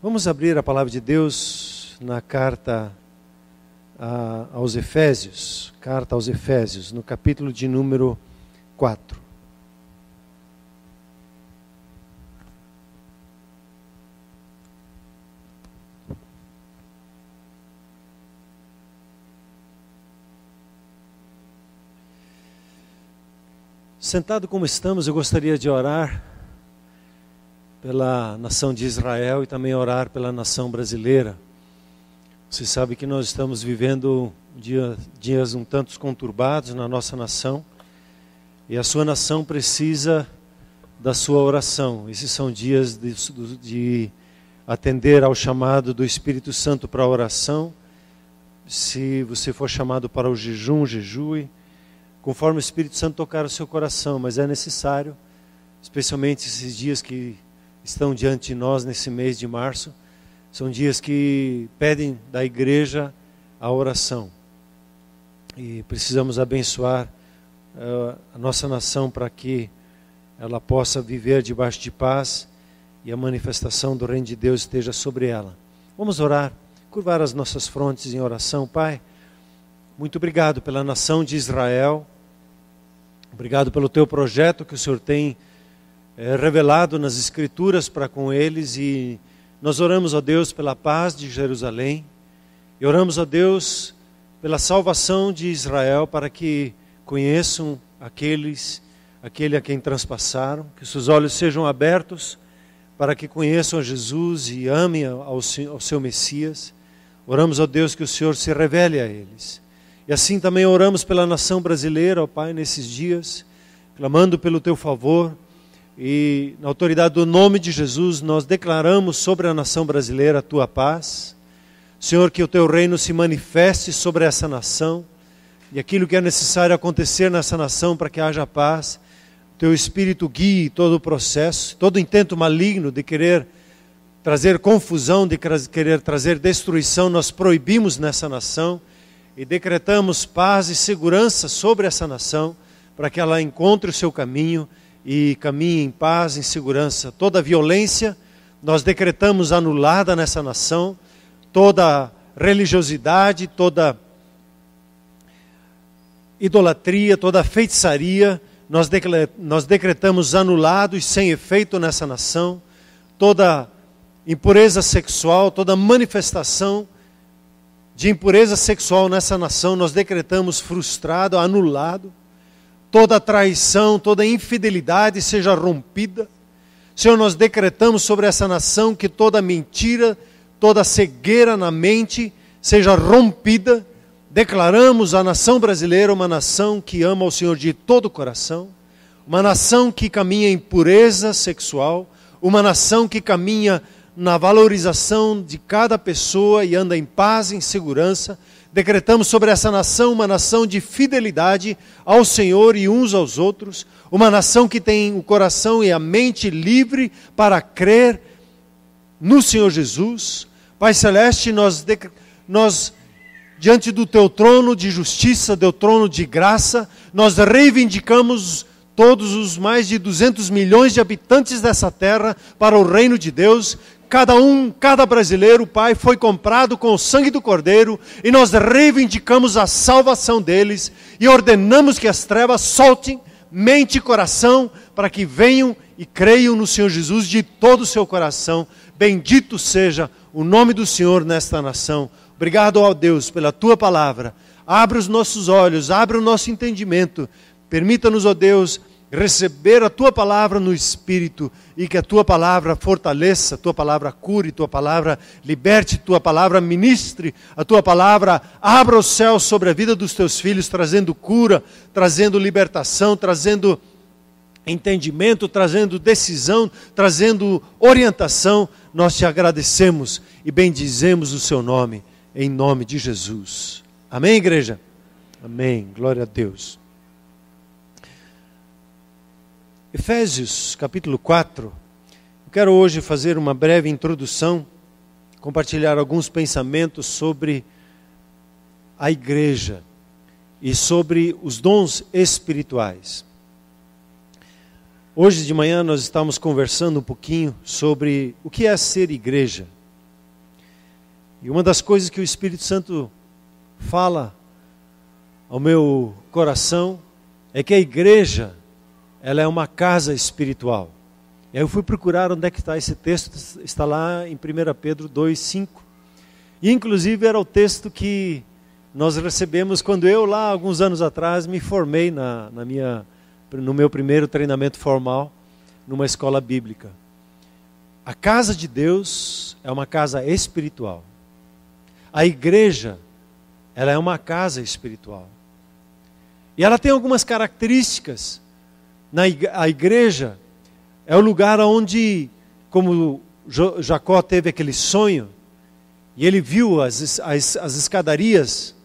Vamos abrir a palavra de Deus na carta aos Efésios, no capítulo de número 4. Sentado como estamos, eu gostaria de orar pela nação de Israel e também orar pela nação brasileira. Você sabe que nós estamos vivendo dias um tanto conturbados na nossa nação e a sua nação precisa da sua oração. Esses são dias de atender ao chamado do Espírito Santo para a oração. Se você for chamado para o jejum, jejue, conforme o Espírito Santo tocar o seu coração, mas é necessário, especialmente esses dias que estão diante de nós nesse mês de março, são dias que pedem da igreja a oração. E precisamos abençoar a nossa nação para que ela possa viver debaixo de paz e a manifestação do reino de Deus esteja sobre ela. Vamos orar, curvar as nossas frontes em oração. Pai, muito obrigado pela nação de Israel, obrigado pelo teu projeto que o Senhor tem revelado nas Escrituras para com eles, e nós oramos a Deus pela paz de Jerusalém, e oramos a Deus pela salvação de Israel, para que conheçam aquele a quem transpassaram, que seus olhos sejam abertos, para que conheçam a Jesus e amem ao seu Messias. Oramos a Deus que o Senhor se revele a eles. E assim também oramos pela nação brasileira, ó Pai, nesses dias, clamando pelo teu favor. E na autoridade do nome de Jesus, nós declaramos sobre a nação brasileira a tua paz. Senhor, que o teu reino se manifeste sobre essa nação. E aquilo que é necessário acontecer nessa nação para que haja paz, teu Espírito guie todo o processo, todo intento maligno de querer trazer confusão, de querer trazer destruição, nós proibimos nessa nação e decretamos paz e segurança sobre essa nação, para que ela encontre o seu caminho e caminhe em paz, em segurança. Toda violência nós decretamos anulada nessa nação, toda religiosidade, toda idolatria, toda feitiçaria, nós decretamos anulado e sem efeito nessa nação, toda impureza sexual, toda manifestação de impureza sexual nessa nação, nós decretamos frustrado, anulado. Toda traição, toda infidelidade seja rompida. Senhor, nós decretamos sobre essa nação que toda mentira, toda cegueira na mente seja rompida. Declaramos a nação brasileira uma nação que ama o Senhor de todo o coração, uma nação que caminha em pureza sexual, uma nação que caminha na valorização de cada pessoa e anda em paz, em segurança. Decretamos sobre essa nação uma nação de fidelidade ao Senhor e uns aos outros, uma nação que tem o coração e a mente livre para crer no Senhor Jesus. Pai Celeste, nós diante do teu trono de justiça, do trono de graça, nós reivindicamos todos os mais de 200 milhões de habitantes dessa terra para o reino de Deus. Cada brasileiro, Pai, foi comprado com o sangue do Cordeiro, e nós reivindicamos a salvação deles e ordenamos que as trevas soltem mente e coração para que venham e creiam no Senhor Jesus de todo o seu coração. Bendito seja o nome do Senhor nesta nação. Obrigado, ó Deus, pela tua palavra. Abre os nossos olhos, abre o nosso entendimento. Permita-nos, ó Deus, receber a tua palavra no Espírito, e que a tua palavra fortaleça, a tua palavra cure, a tua palavra liberte, a tua palavra ministre, a tua palavra abra o céu sobre a vida dos teus filhos, trazendo cura, trazendo libertação, trazendo entendimento, trazendo decisão, trazendo orientação. Nós te agradecemos e bendizemos o seu nome, em nome de Jesus. Amém, igreja? Amém, glória a Deus. Efésios capítulo 4, eu quero hoje fazer uma breve introdução, compartilhar alguns pensamentos sobre a igreja e sobre os dons espirituais. Hoje de manhã nós estávamos conversando um pouquinho sobre o que é ser igreja. E uma das coisas que o Espírito Santo fala ao meu coração é que a igreja, ela é uma casa espiritual. E aí eu fui procurar onde é que está esse texto, está lá em 1 Pedro 2:5. E inclusive era o texto que nós recebemos quando eu lá, alguns anos atrás, me formei no meu primeiro treinamento formal, numa escola bíblica. A casa de Deus é uma casa espiritual. A igreja, ela é uma casa espiritual. E ela tem algumas características. A igreja é o lugar onde, como Jacó teve aquele sonho, e ele viu as escadarias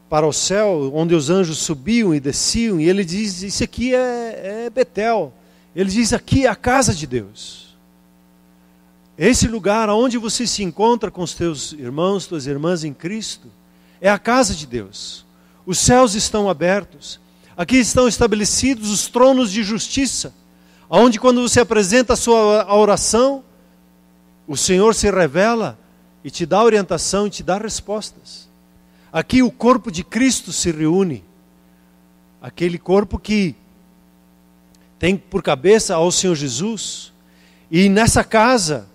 para o céu, onde os anjos subiam e desciam, e ele diz, isso aqui é Betel. Ele diz, aqui é a casa de Deus. Esse lugar onde você se encontra com os teus irmãos, tuas irmãs em Cristo, é a casa de Deus. Os céus estão abertos. Aqui estão estabelecidos os tronos de justiça, onde quando você apresenta a sua oração, o Senhor se revela e te dá orientação e te dá respostas. Aqui o corpo de Cristo se reúne. Aquele corpo que tem por cabeça ao Senhor Jesus. E nessa casa,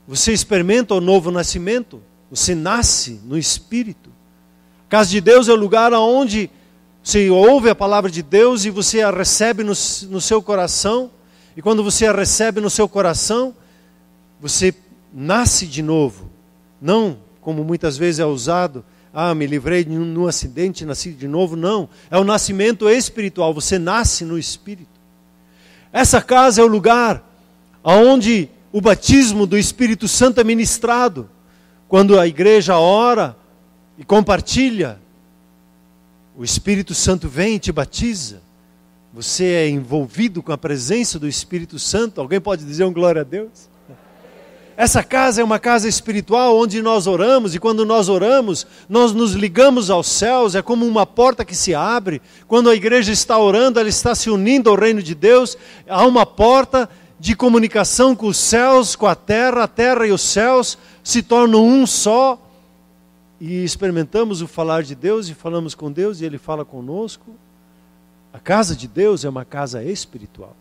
você experimenta o novo nascimento. Você nasce no Espírito. A casa de Deus é o lugar onde você ouve a palavra de Deus e você a recebe no seu coração. E quando você a recebe no seu coração, você nasce de novo. Não como muitas vezes é usado, me livrei de um acidente, nasci de novo. Não, é o nascimento espiritual, você nasce no Espírito. Essa casa é o lugar onde o batismo do Espírito Santo é ministrado. Quando a igreja ora e compartilha, o Espírito Santo vem e te batiza. Você é envolvido com a presença do Espírito Santo. Alguém pode dizer um glória a Deus? Essa casa é uma casa espiritual onde nós oramos, e quando nós oramos, nós nos ligamos aos céus, é como uma porta que se abre. Quando a igreja está orando, ela está se unindo ao reino de Deus, há uma porta de comunicação com os céus, com a terra e os céus se tornam um só, e experimentamos o falar de Deus, e falamos com Deus, e Ele fala conosco. A casa de Deus é uma casa espiritual.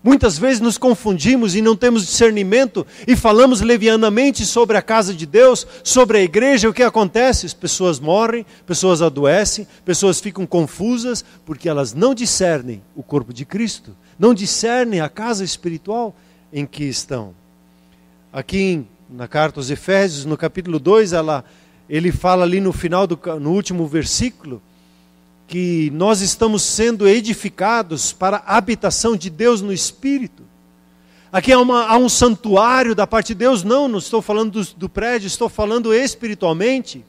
Muitas vezes nos confundimos e não temos discernimento e falamos levianamente sobre a casa de Deus, sobre a igreja. O que acontece? As pessoas morrem, pessoas adoecem, pessoas ficam confusas porque elas não discernem o corpo de Cristo, não discernem a casa espiritual em que estão. Aqui na carta aos Efésios, no capítulo 2, ele fala ali no final, no último versículo, que nós estamos sendo edificados para a habitação de Deus no Espírito. Aqui há um santuário da parte de Deus. Não estou falando do prédio, estou falando espiritualmente.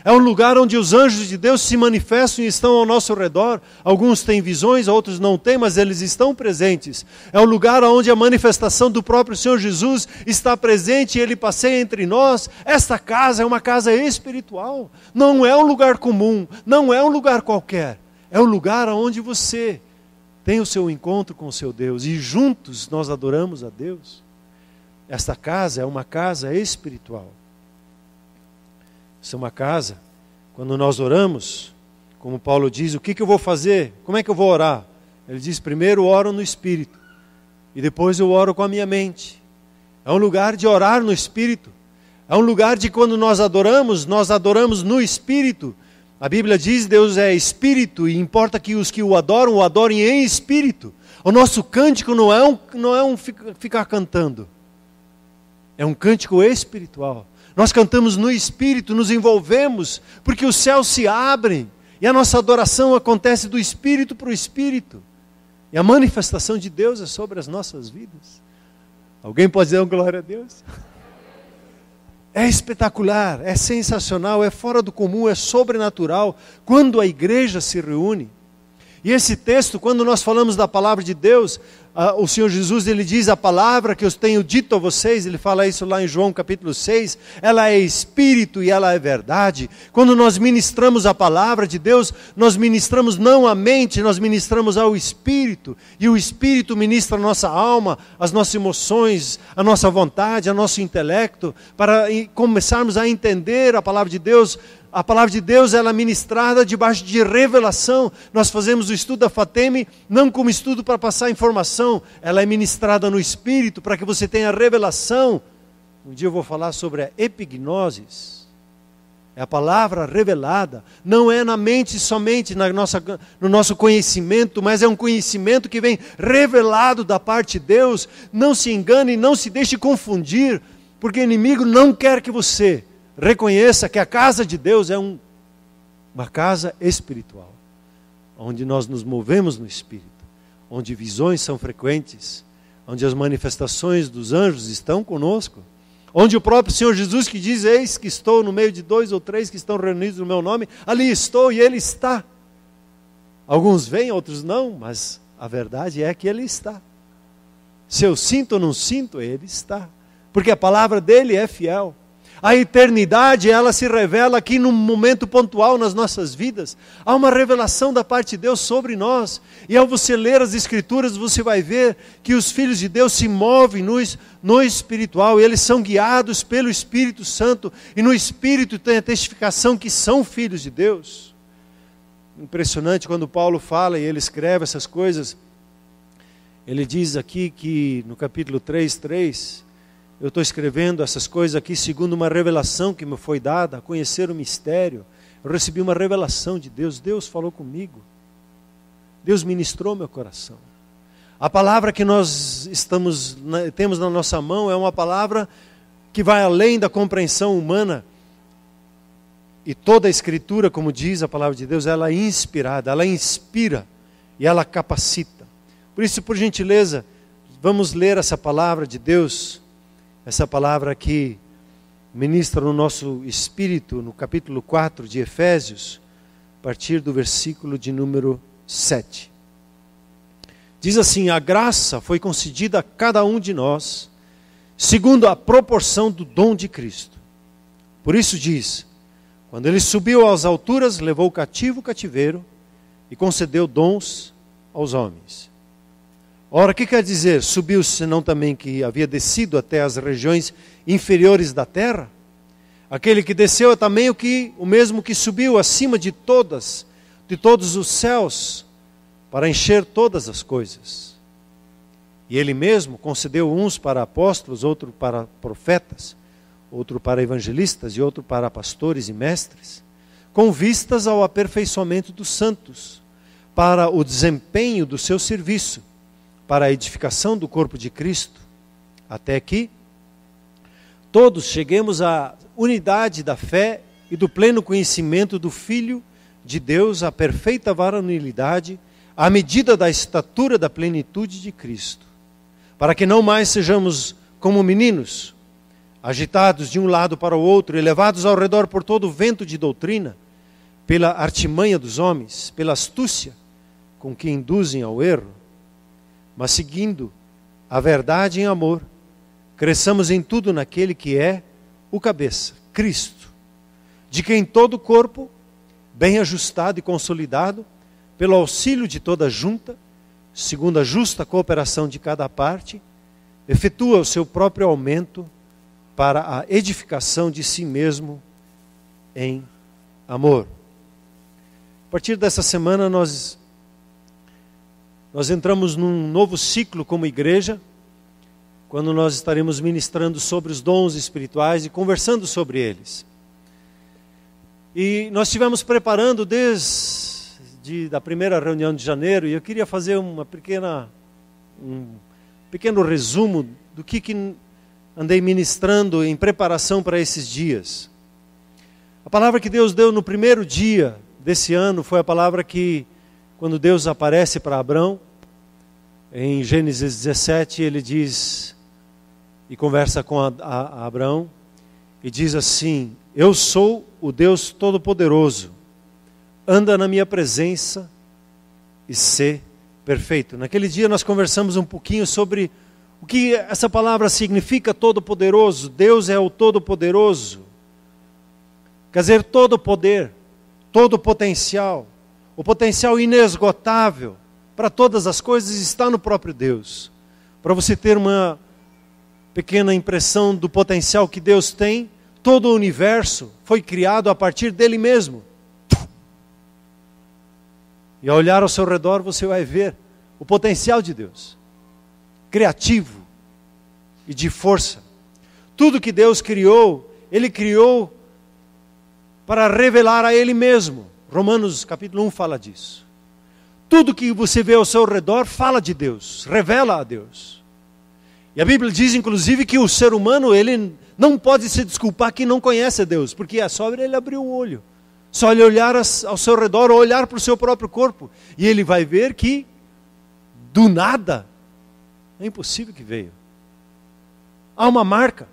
É um lugar onde os anjos de Deus se manifestam e estão ao nosso redor. Alguns têm visões, outros não têm, mas eles estão presentes. É um lugar onde a manifestação do próprio Senhor Jesus está presente e Ele passeia entre nós. Esta casa é uma casa espiritual. Não é um lugar comum, não é um lugar qualquer. É um lugar onde você tem o seu encontro com o seu Deus e juntos nós adoramos a Deus. Esta casa é uma casa espiritual. Isso é uma casa, quando nós oramos, como Paulo diz, o que eu vou fazer? Como é que eu vou orar? Ele diz, primeiro oro no Espírito, e depois eu oro com a minha mente. É um lugar de orar no Espírito. É um lugar de quando nós adoramos no Espírito. A Bíblia diz, Deus é Espírito, e importa que os que o adorem em Espírito. O nosso cântico não é um ficar cantando. É um cântico espiritual. Nós cantamos no Espírito, nos envolvemos, porque os céus se abrem, e a nossa adoração acontece do Espírito para o Espírito. E a manifestação de Deus é sobre as nossas vidas. Alguém pode dizer glória a Deus? É espetacular, é sensacional, é fora do comum, é sobrenatural, quando a igreja se reúne. E esse texto, quando nós falamos da palavra de Deus, o Senhor Jesus, ele diz: a palavra que eu tenho dito a vocês, ele fala isso lá em João capítulo 6, ela é espírito e ela é verdade. Quando nós ministramos a palavra de Deus, nós ministramos não a mente, nós ministramos ao espírito. E o espírito ministra a nossa alma, as nossas emoções, a nossa vontade, o nosso intelecto, para começarmos a entender a palavra de Deus. A palavra de Deus, ela é ministrada debaixo de revelação. Nós fazemos o estudo da FATEM não como estudo para passar informação, ela é ministrada no Espírito para que você tenha revelação. Um dia eu vou falar sobre a epignosis. É a palavra revelada. Não é na mente somente, no nosso conhecimento, mas é um conhecimento que vem revelado da parte de Deus. Não se engane, não se deixe confundir, porque o inimigo não quer que você reconheça que a casa de Deus é uma casa espiritual, onde nós nos movemos no Espírito, onde visões são frequentes, onde as manifestações dos anjos estão conosco, onde o próprio Senhor Jesus que diz: eis que estou no meio de 2 ou 3 que estão reunidos no meu nome, ali estou e Ele está. Alguns vêm, outros não, mas a verdade é que Ele está. Se eu sinto ou não sinto, Ele está, porque a palavra dEle é fiel. A eternidade, ela se revela aqui num momento pontual nas nossas vidas. Há uma revelação da parte de Deus sobre nós. E ao você ler as Escrituras, você vai ver que os filhos de Deus se movem no espiritual. E eles são guiados pelo Espírito Santo. E no Espírito tem a testificação que são filhos de Deus. Impressionante quando Paulo fala e ele escreve essas coisas. Ele diz aqui que no capítulo 3:3... eu estou escrevendo essas coisas aqui segundo uma revelação que me foi dada, a conhecer o mistério. Eu recebi uma revelação de Deus. Deus falou comigo. Deus ministrou meu coração. A palavra que nós temos na nossa mão é uma palavra que vai além da compreensão humana. E toda a Escritura, como diz a palavra de Deus, ela é inspirada, ela inspira e ela capacita. Por isso, por gentileza, vamos ler essa palavra de Deus. Essa palavra que ministra no nosso espírito, no capítulo 4 de Efésios, a partir do versículo de número 7. Diz assim: a graça foi concedida a cada um de nós, segundo a proporção do dom de Cristo. Por isso diz: quando ele subiu às alturas, levou cativo o cativeiro e concedeu dons aos homens. Ora, o que quer dizer? Subiu, senão também que havia descido até as regiões inferiores da terra? Aquele que desceu é também o mesmo que subiu acima de todos os céus, para encher todas as coisas. E ele mesmo concedeu uns para apóstolos, outro para profetas, outro para evangelistas e outro para pastores e mestres, com vistas ao aperfeiçoamento dos santos, para o desempenho do seu serviço, para a edificação do corpo de Cristo, até que todos cheguemos à unidade da fé e do pleno conhecimento do Filho de Deus, à perfeita varonilidade, à medida da estatura da plenitude de Cristo, para que não mais sejamos como meninos, agitados de um lado para o outro e levados ao redor por todo o vento de doutrina, pela artimanha dos homens, pela astúcia com que induzem ao erro, mas seguindo a verdade em amor, cresçamos em tudo naquele que é o cabeça, Cristo, de quem todo o corpo, bem ajustado e consolidado, pelo auxílio de toda junta, segundo a justa cooperação de cada parte, efetua o seu próprio aumento para a edificação de si mesmo em amor. A partir dessa semana nós entramos num novo ciclo como igreja, quando nós estaremos ministrando sobre os dons espirituais e conversando sobre eles. E nós estivemos preparando desde a primeira reunião de janeiro, e eu queria fazer um pequeno resumo do que andei ministrando em preparação para esses dias. A palavra que Deus deu no primeiro dia desse ano foi a palavra que, quando Deus aparece para Abrão, em Gênesis 17, ele diz, e conversa com Abrão, e diz assim: eu sou o Deus Todo-Poderoso, anda na minha presença e ser perfeito. Naquele dia nós conversamos um pouquinho sobre o que essa palavra significa, todo-poderoso. Deus é o todo-poderoso. Quer dizer, todo poder, todo potencial, o potencial inesgotável para todas as coisas está no próprio Deus. Para você ter uma pequena impressão do potencial que Deus tem, todo o universo foi criado a partir dele mesmo. E ao olhar ao seu redor você vai ver o potencial de Deus, criativo e de força. Tudo que Deus criou, Ele criou para revelar a Ele mesmo. Romanos capítulo 1 fala disso. Tudo que você vê ao seu redor fala de Deus, revela a Deus. E a Bíblia diz inclusive que o ser humano, ele não pode se desculpar que não conhece a Deus, porque é só ele abrir o olho. Só ele olhar ao seu redor, ou olhar para o seu próprio corpo, e ele vai ver que do nada é impossível que veio. Há uma marca.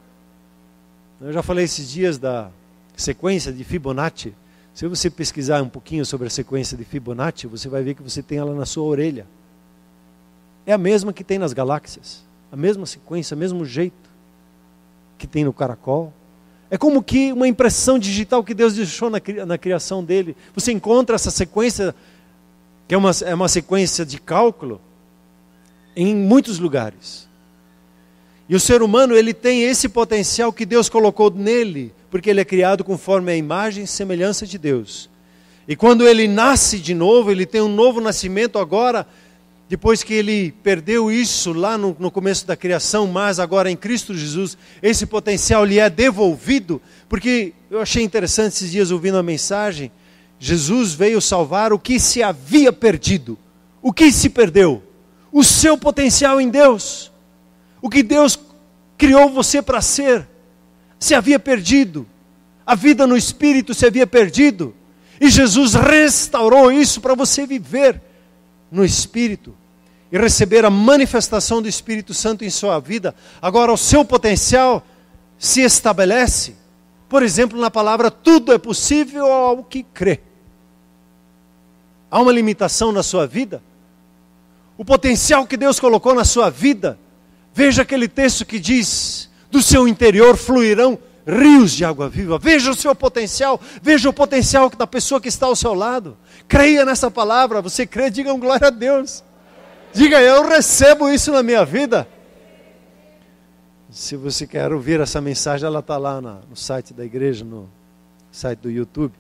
Eu já falei esses dias da sequência de Fibonacci. Se você pesquisar um pouquinho sobre a sequência de Fibonacci, você vai ver que você tem ela na sua orelha. É a mesma que tem nas galáxias. A mesma sequência, o mesmo jeito que tem no caracol. É como que uma impressão digital que Deus deixou na criação dele. Você encontra essa sequência, que é uma sequência de cálculo, em muitos lugares. E o ser humano, ele tem esse potencial que Deus colocou nele, porque ele é criado conforme a imagem e semelhança de Deus. E quando ele nasce de novo, ele tem um novo nascimento agora, depois que ele perdeu isso lá no começo da criação, mas agora em Cristo Jesus, esse potencial lhe é devolvido, porque eu achei interessante esses dias ouvindo a mensagem, Jesus veio salvar o que se havia perdido. O que se perdeu? O seu potencial em Deus. O que Deus criou você para ser, se havia perdido. A vida no Espírito se havia perdido. E Jesus restaurou isso para você viver no Espírito e receber a manifestação do Espírito Santo em sua vida. Agora o seu potencial se estabelece, por exemplo, na palavra tudo é possível ao que crê. Há uma limitação na sua vida? O potencial que Deus colocou na sua vida, veja aquele texto que diz, do seu interior fluirão rios de água viva. Veja o seu potencial, veja o potencial da pessoa que está ao seu lado. Creia nessa palavra, você crê, diga um glória a Deus. Diga, eu recebo isso na minha vida. Se você quer ouvir essa mensagem, ela está lá no site da igreja, no site do YouTube.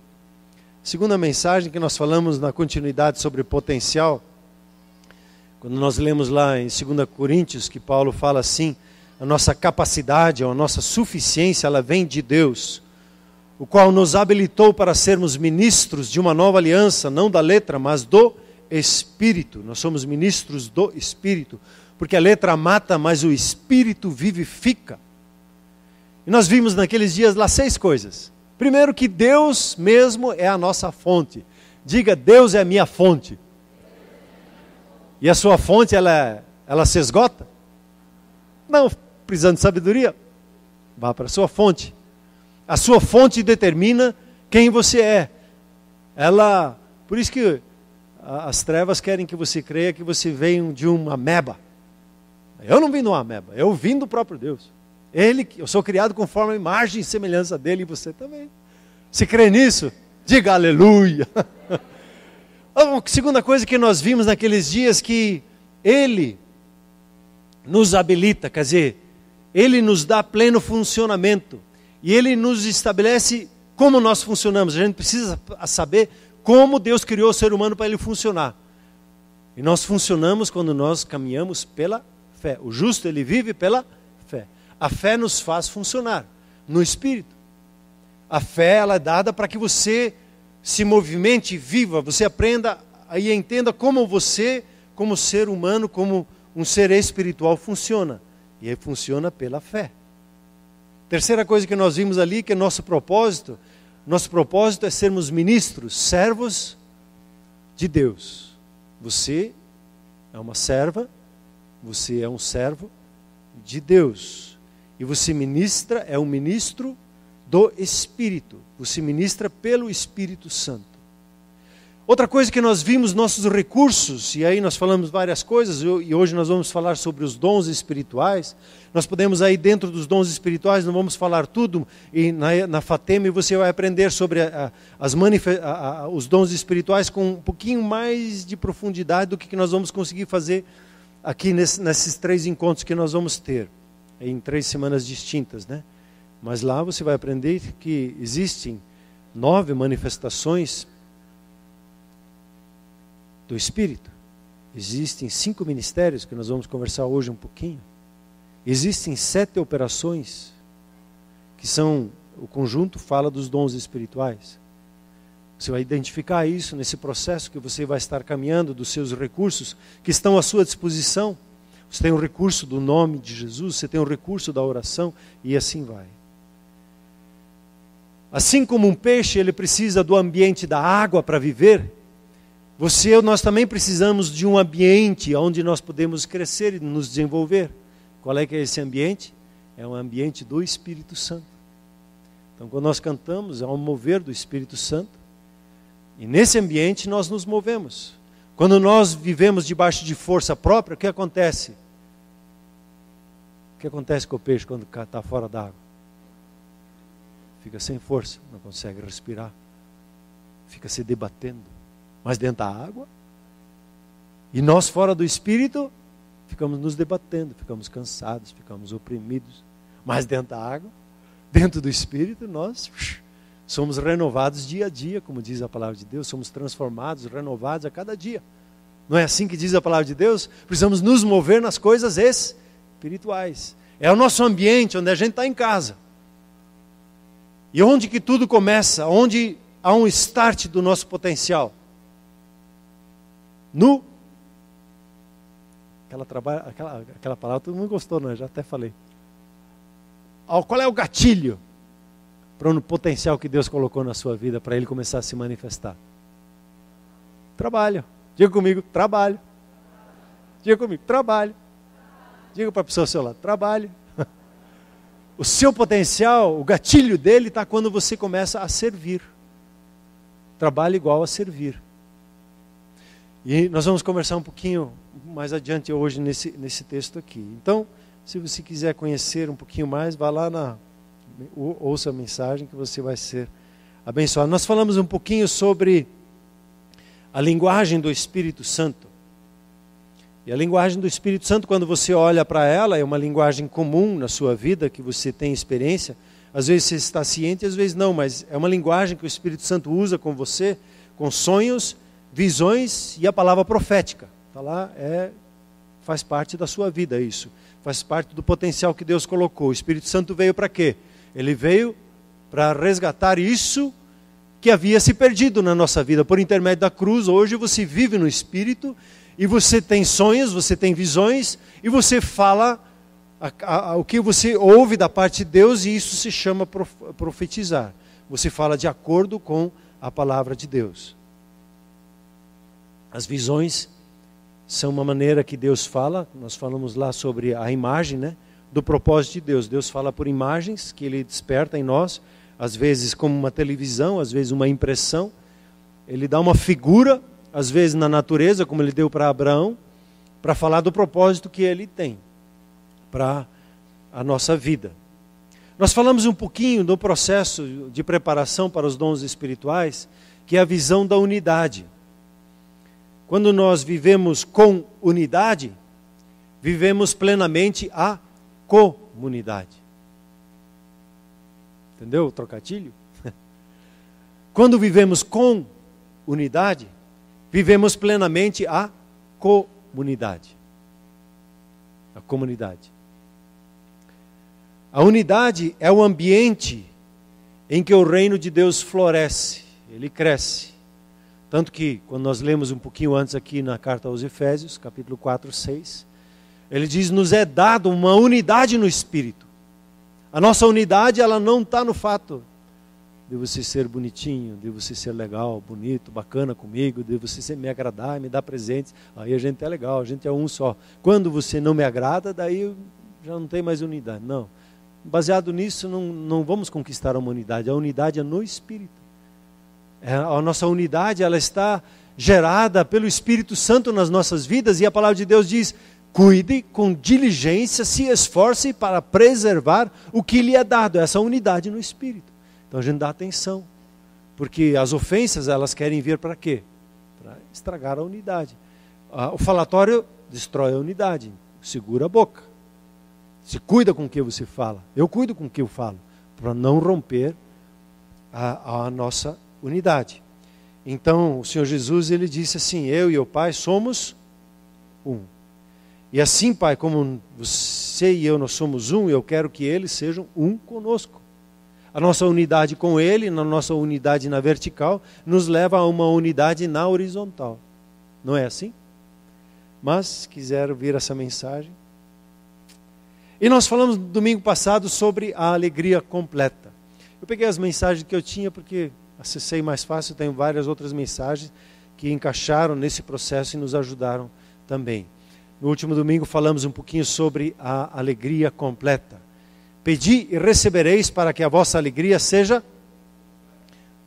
Segunda mensagem que nós falamos na continuidade sobre potencial, quando nós lemos lá em 2 Coríntios, que Paulo fala assim, a nossa capacidade, a nossa suficiência, ela vem de Deus, o qual nos habilitou para sermos ministros de uma nova aliança, não da letra, mas do Espírito. Nós somos ministros do Espírito, porque a letra mata, mas o Espírito vivifica. E nós vimos naqueles dias lá 6 coisas. Primeiro, que Deus mesmo é a nossa fonte. Diga, Deus é a minha fonte. E a sua fonte, ela se esgota? Não, precisando de sabedoria, vá para a sua fonte. A sua fonte determina quem você é. Por isso que as trevas querem que você creia que você veio de uma ameba. Eu não vim de uma ameba, eu vim do próprio Deus. Eu sou criado conforme a imagem e semelhança dele, e você também. Se crê nisso, diga aleluia. A segunda coisa que nós vimos naqueles dias, que Ele nos habilita, quer dizer, Ele nos dá pleno funcionamento. E Ele nos estabelece como nós funcionamos. A gente precisa saber como Deus criou o ser humano para ele funcionar. E nós funcionamos quando nós caminhamos pela fé. O justo, ele vive pela fé. A fé nos faz funcionar no Espírito. A fé, ela é dada para que você se movimente, viva, você aprenda e entenda como você, como ser humano, como um ser espiritual funciona. E ele funciona pela fé. Terceira coisa que nós vimos ali, que é nosso propósito é sermos ministros, servos de Deus. Você é uma serva, você é um servo de Deus. E você é um ministro do Espírito. Você ministra pelo Espírito Santo. Outra coisa que nós vimos, nossos recursos, e aí nós falamos várias coisas, e hoje nós vamos falar sobre os dons espirituais. Nós podemos aí dentro dos dons espirituais, não vamos falar tudo, e na Fateme você vai aprender sobre os dons espirituais com um pouquinho mais de profundidade do que nós vamos conseguir fazer aqui nesses 3 encontros que nós vamos ter, em 3 semanas distintas, né? Mas lá você vai aprender que existem 9 manifestações do Espírito. Existem 5 ministérios, que nós vamos conversar hoje um pouquinho. Existem 7 operações, que são, o conjunto fala dos dons espirituais. Você vai identificar isso nesse processo que você vai estar caminhando, dos seus recursos, que estão à sua disposição. Você tem o recurso do nome de Jesus, você tem o recurso da oração, e assim vai. Assim como um peixe, ele precisa do ambiente da água para viver, nós também precisamos de um ambiente onde nós podemos crescer e nos desenvolver. Qual é que é esse ambiente? É um ambiente do Espírito Santo. Então, quando nós cantamos, é um mover do Espírito Santo. E nesse ambiente nós nos movemos. Quando nós vivemos debaixo de força própria, o que acontece? O que acontece com o peixe quando está fora d'água? Fica sem força, não consegue respirar. Fica se debatendo. Mas dentro da água, e nós fora do Espírito, ficamos nos debatendo, ficamos cansados, ficamos oprimidos. Mas dentro da água, dentro do Espírito, nós somos renovados dia a dia, como diz a palavra de Deus, somos transformados, renovados a cada dia. Não é assim que diz a palavra de Deus? Precisamos nos mover nas coisas espirituais. É o nosso ambiente, onde a gente está em casa. E onde que tudo começa, onde há um start do nosso potencial. Aquela palavra todo mundo gostou, não é? Já até falei. Qual é o gatilho para o potencial que Deus colocou na sua vida para ele começar a se manifestar? Trabalho. Diga comigo, trabalho. Diga comigo, trabalho. Diga para a pessoa ao seu lado, trabalho. O seu potencial, o gatilho dele está quando você começa a servir. Trabalho igual a servir. E nós vamos conversar um pouquinho mais adiante hoje nesse texto aqui. Então, se você quiser conhecer um pouquinho mais, vá lá ouça a mensagem que você vai ser abençoado. Nós falamos um pouquinho sobre a linguagem do Espírito Santo. E a linguagem do Espírito Santo, quando você olha para ela, é uma linguagem comum na sua vida, que você tem experiência. Às vezes você está ciente, às vezes não, mas é uma linguagem que o Espírito Santo usa com você, com sonhos, visões e a palavra profética. Está lá, faz parte da sua vida isso. Faz parte do potencial que Deus colocou. O Espírito Santo veio para quê? Ele veio para resgatar isso que havia se perdido na nossa vida. Por intermédio da cruz, hoje você vive no Espírito e você tem sonhos, você tem visões e você fala o que você ouve da parte de Deus, e isso se chama profetizar. Você fala de acordo com a palavra de Deus. As visões são uma maneira que Deus fala. Nós falamos lá sobre a imagem, né, do propósito de Deus. Deus fala por imagens que Ele desperta em nós, às vezes como uma televisão, às vezes uma impressão. Ele dá uma figura, às vezes na natureza, como Ele deu para Abraão, para falar do propósito que Ele tem para a nossa vida. Nós falamos um pouquinho do processo de preparação para os dons espirituais, que é a visão da unidade. Quando nós vivemos com unidade, vivemos plenamente a comunidade. Entendeu o trocadilho? Quando vivemos com unidade, vivemos plenamente a comunidade. A comunidade. A unidade é o ambiente em que o reino de Deus floresce, ele cresce. Tanto que, quando nós lemos um pouquinho antes aqui na carta aos Efésios, capítulo 4, 6, ele diz, nos é dado uma unidade no Espírito. A nossa unidade, ela não está no fato de você ser bonitinho, de você ser legal, bonito, bacana comigo, de você me agradar, me dar presentes. Aí a gente é legal, a gente é um só. Quando você não me agrada, daí já não tem mais unidade. Não. Baseado nisso, não vamos conquistar a unidade. A unidade é no Espírito. A nossa unidade, ela está gerada pelo Espírito Santo nas nossas vidas, e a palavra de Deus diz: cuide com diligência, se esforce para preservar o que lhe é dado, essa unidade no Espírito. Então a gente dá atenção, porque as ofensas, elas querem vir para quê? Para estragar a unidade. O falatório destrói a unidade, segura a boca. Se cuida com o que você fala. Eu cuido com o que eu falo, para não romper a nossa unidade. Então, o Senhor Jesus, ele disse assim: eu e o Pai somos um. E assim, Pai, como você e eu, nós somos um, eu quero que eles sejam um conosco. A nossa unidade com ele, na nossa unidade na vertical, nos leva a uma unidade na horizontal. Não é assim? Mas, se quiser ouvir essa mensagem. E nós falamos no domingo passado sobre a alegria completa. Eu peguei as mensagens que eu tinha porque acessei mais fácil, tenho várias outras mensagens que encaixaram nesse processo e nos ajudaram também. No último domingo falamos um pouquinho sobre a alegria completa. Pedi e recebereis para que a vossa alegria seja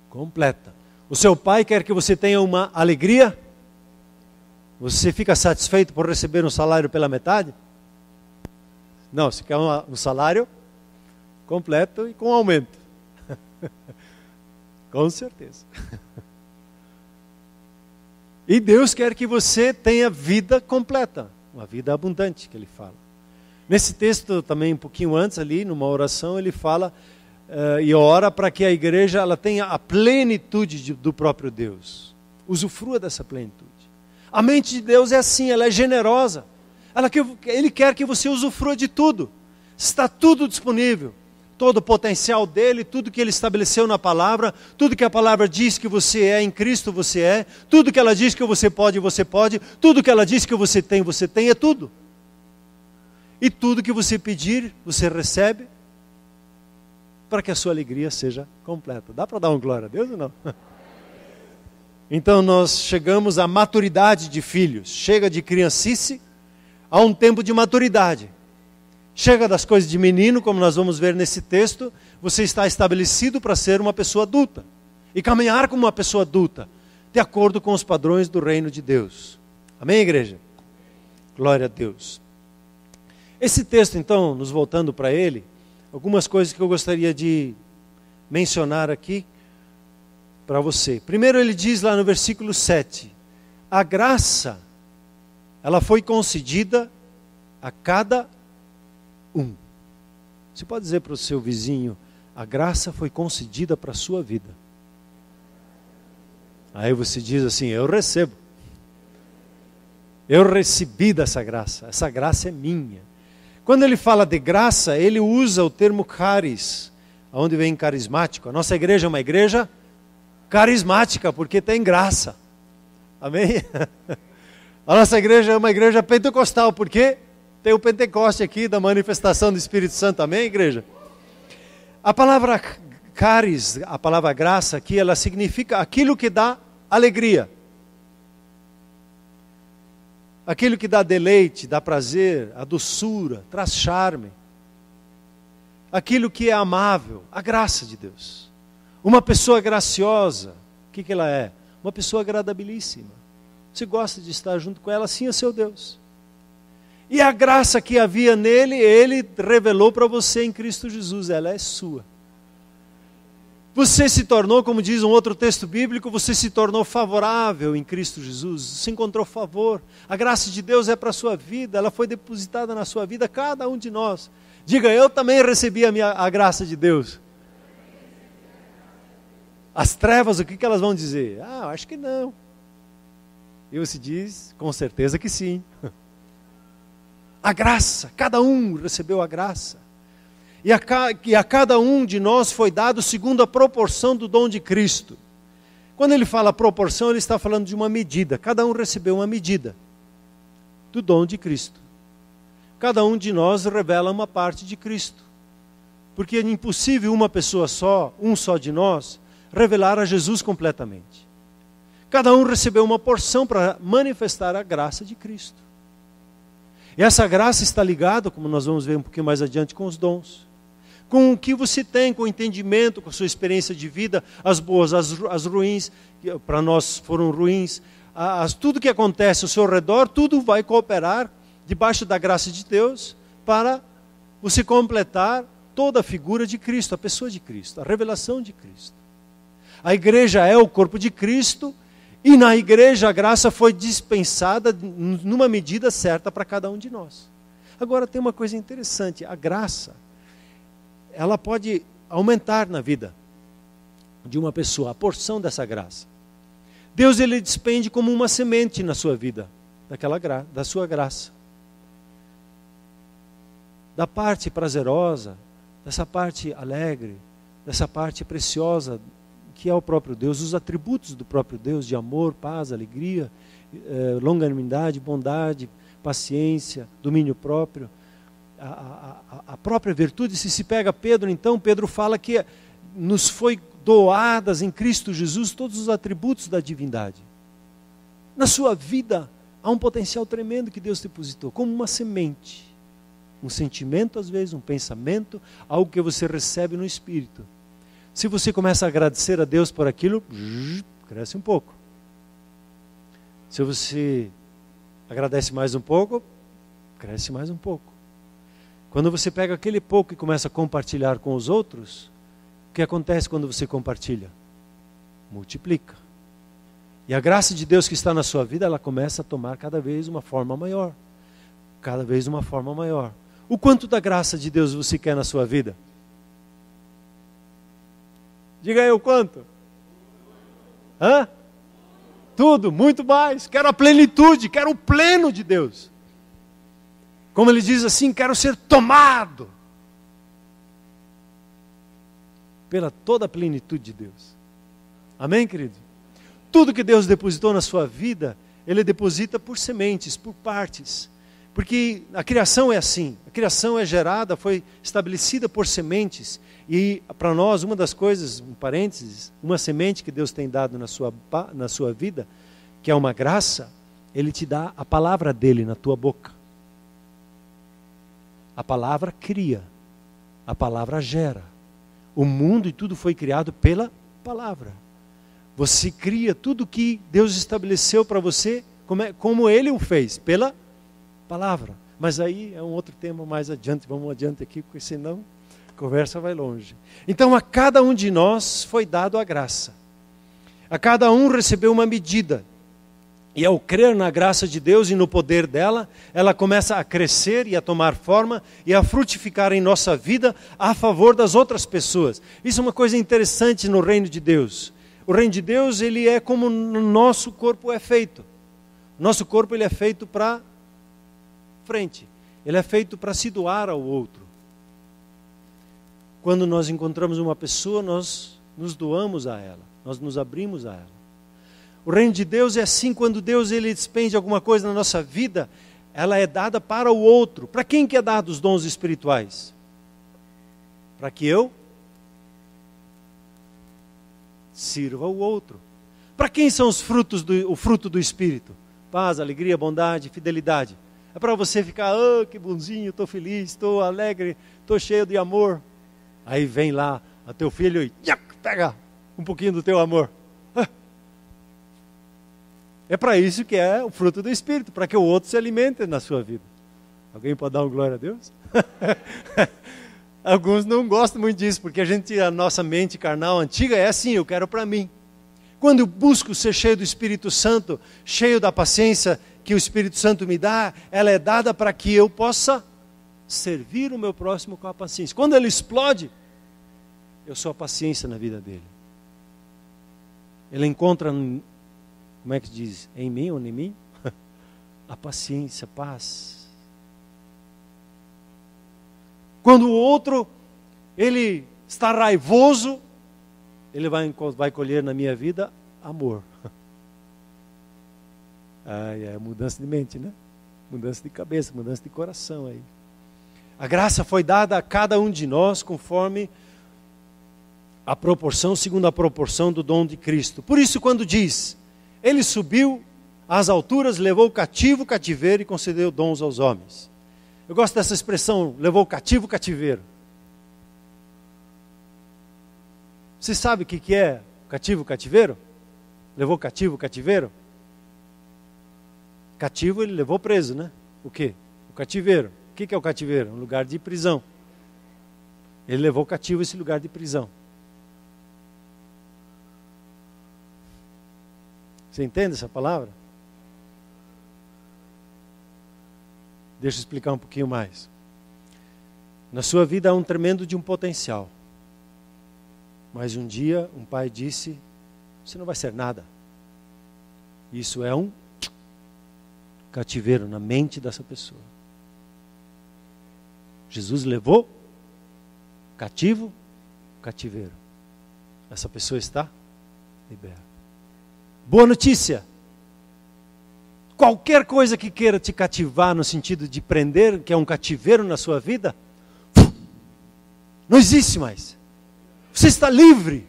completa. O seu pai quer que você tenha uma alegria? Você fica satisfeito por receber um salário pela metade? Não, você quer um salário completo e com aumento. Com certeza. E Deus quer que você tenha vida completa, uma vida abundante, que Ele fala. Nesse texto também, um pouquinho antes ali, numa oração, Ele fala e ora para que a igreja ela tenha a plenitude do próprio Deus. Usufrua dessa plenitude. A mente de Deus é assim, ela é generosa. Ele quer que você usufrua de tudo. Está tudo disponível. Todo o potencial dele, tudo que ele estabeleceu na palavra, tudo que a palavra diz que você é, em Cristo você é, tudo que ela diz que você pode, tudo que ela diz que você tem, é tudo. E tudo que você pedir, você recebe, para que a sua alegria seja completa. Dá para dar um glória a Deus ou não? Então nós chegamos à maturidade de filhos. Chega de criancice a um tempo de maturidade. Chega das coisas de menino, como nós vamos ver nesse texto, você está estabelecido para ser uma pessoa adulta. E caminhar como uma pessoa adulta, de acordo com os padrões do reino de Deus. Amém, igreja? Glória a Deus. Esse texto, então, nos voltando para ele, algumas coisas que eu gostaria de mencionar aqui para você. Primeiro ele diz lá no versículo 7, a graça, ela foi concedida a cada um. Você pode dizer para o seu vizinho, a graça foi concedida para a sua vida. Aí você diz assim, eu recebo. Eu recebi dessa graça, essa graça é minha. Quando ele fala de graça, ele usa o termo caris, onde vem carismático. A nossa igreja é uma igreja carismática, porque tem graça. Amém? A nossa igreja é uma igreja pentecostal, porque tem o Pentecoste aqui da manifestação do Espírito Santo. Amém, igreja? A palavra caris, a palavra graça aqui, ela significa aquilo que dá alegria. Aquilo que dá deleite, dá prazer, a doçura, traz charme. Aquilo que é amável, a graça de Deus. Uma pessoa graciosa, o que ela é? Uma pessoa agradabilíssima. Você gosta de estar junto com ela, assim é seu Deus. E a graça que havia nele, ele revelou para você em Cristo Jesus, ela é sua. Você se tornou, como diz um outro texto bíblico, você se tornou favorável em Cristo Jesus, você encontrou favor. A graça de Deus é para a sua vida, ela foi depositada na sua vida, cada um de nós. Diga, eu também recebi a graça de Deus. As trevas, o que elas vão dizer? Ah, acho que não. E você diz, com certeza que sim. A graça, cada um recebeu a graça. E a cada um de nós foi dado segundo a proporção do dom de Cristo. Quando ele fala proporção, ele está falando de uma medida. Cada um recebeu uma medida do dom de Cristo. Cada um de nós revela uma parte de Cristo. Porque é impossível uma pessoa só, um só de nós, revelar a Jesus completamente. Cada um recebeu uma porção para manifestar a graça de Cristo. E essa graça está ligada, como nós vamos ver um pouquinho mais adiante, com os dons. com o que você tem, com o entendimento, com a sua experiência de vida, as boas, as ruins, que para nós foram ruins, tudo que acontece ao seu redor, tudo vai cooperar debaixo da graça de Deus para você completar toda a figura de Cristo, a pessoa de Cristo, a revelação de Cristo. A igreja é o corpo de Cristo e na igreja a graça foi dispensada numa medida certa para cada um de nós. Agora tem uma coisa interessante, a graça, ela pode aumentar na vida de uma pessoa, a porção dessa graça. Deus, ele despende como uma semente na sua vida, da sua graça. Da parte prazerosa, dessa parte alegre, dessa parte preciosa, que é o próprio Deus, os atributos do próprio Deus, de amor, paz, alegria, longanimidade, bondade, paciência, domínio próprio, a própria virtude. Se pega Pedro, então, Pedro fala que nos foi doadas em Cristo Jesus todos os atributos da divindade. Na sua vida, há um potencial tremendo que Deus depositou, como uma semente. Um sentimento, às vezes, um pensamento, algo que você recebe no Espírito. Se você começa a agradecer a Deus por aquilo, cresce um pouco. Se você agradece mais um pouco, cresce mais um pouco. Quando você pega aquele pouco e começa a compartilhar com os outros, o que acontece quando você compartilha? Multiplica. E a graça de Deus que está na sua vida, ela começa a tomar cada vez uma forma maior. Cada vez uma forma maior. O quanto da graça de Deus você quer na sua vida? Diga aí o quanto? Hã? Tudo, muito mais. Quero a plenitude, quero o pleno de Deus. Como ele diz assim, quero ser tomado pela toda a plenitude de Deus. Amém, querido? Tudo que Deus depositou na sua vida, Ele deposita por sementes, por partes. Porque a criação é assim, a criação é gerada, foi estabelecida por sementes. E para nós, uma das coisas, um parênteses, uma semente que Deus tem dado na sua vida, que é uma graça, Ele te dá a palavra dEle na tua boca. A palavra cria, a palavra gera. O mundo e tudo foi criado pela palavra. Você cria tudo que Deus estabeleceu para você, como Ele o fez, pela palavra. Mas aí é um outro tema mais adiante, vamos adiante aqui, porque senão a conversa vai longe. Então a cada um de nós foi dado a graça. A cada um recebeu uma medida. E ao crer na graça de Deus e no poder dela, ela começa a crescer e a tomar forma e a frutificar em nossa vida a favor das outras pessoas. Isso é uma coisa interessante no reino de Deus. O reino de Deus, ele é como o nosso corpo é feito. Nosso corpo, ele é feito para frente. Ele é feito para se doar ao outro. Quando nós encontramos uma pessoa, nós nos doamos a ela. Nós nos abrimos a ela. O reino de Deus é assim, quando Deus ele despende alguma coisa na nossa vida, ela é dada para o outro. Para quem que é dado os dons espirituais? Para que eu sirva o outro. Para quem são os frutos o fruto do Espírito? Paz, alegria, bondade, fidelidade. É para você ficar, que bonzinho, estou feliz, estou alegre, estou cheio de amor. Aí vem lá a teu filho e pega um pouquinho do teu amor. É para isso que é o fruto do Espírito, para que o outro se alimente na sua vida. Alguém pode dar uma glória a Deus? Alguns não gostam muito disso, porque a nossa mente carnal antiga é assim, eu quero para mim. Quando eu busco ser cheio do Espírito Santo, cheio da paciência que o Espírito Santo me dá, ela é dada para que eu possa servir o meu próximo com a paciência. Quando ele explode, eu sou a paciência na vida dele. Ele encontra, como é que diz? Em mim ou em mim? A paciência, a paz. Quando o outro, ele está raivoso, ele vai colher na minha vida amor. É mudança de mente, né? Mudança de cabeça, mudança de coração aí. A graça foi dada a cada um de nós conforme a proporção, segundo a proporção do dom de Cristo. Por isso quando diz, Ele subiu às alturas, levou o cativo o cativeiro e concedeu dons aos homens. Eu gosto dessa expressão, levou o cativo o cativeiro. Você sabe o que é cativo, cativeiro? Levou cativo, cativeiro? Cativo ele levou preso, né? O quê? O cativeiro. O que é o cativeiro? Um lugar de prisão. Ele levou cativo esse lugar de prisão. Você entende essa palavra? Deixa eu explicar um pouquinho mais. Na sua vida há um tremendo de um potencial. Mas um dia um pai disse, você não vai ser nada. Isso é um cativeiro na mente dessa pessoa. Jesus levou cativo, cativeiro. Essa pessoa está liberta. Boa notícia. Qualquer coisa que queira te cativar no sentido de prender, que é um cativeiro na sua vida, não existe mais. Você está livre.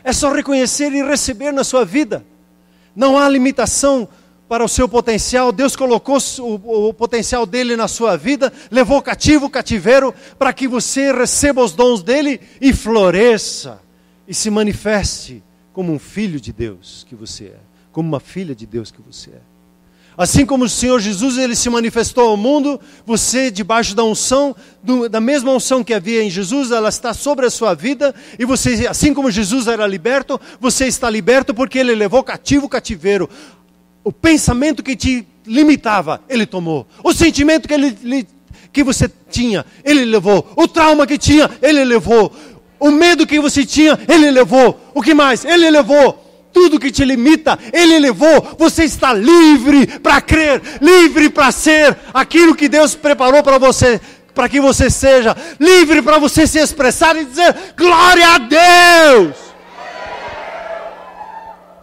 É só reconhecer e receber na sua vida. Não há limitação para o seu potencial. Deus colocou o potencial dele na sua vida, levou cativo, cativeiro, para que você receba os dons dele e floresça e se manifeste como um filho de Deus que você é, como uma filha de Deus que você é. Assim como o Senhor Jesus, ele se manifestou ao mundo, você debaixo da unção, da mesma unção que havia em Jesus, ela está sobre a sua vida, e você, assim como Jesus era liberto, você está liberto porque ele levou cativo, cativeiro. O pensamento que te limitava, ele tomou. O sentimento que você tinha, ele levou. O trauma que tinha, ele levou. O medo que você tinha, ele levou. O que mais? Ele levou. Tudo que te limita, ele levou. Você está livre para crer, livre para ser aquilo que Deus preparou para você, para que você seja livre para você se expressar e dizer glória a Deus.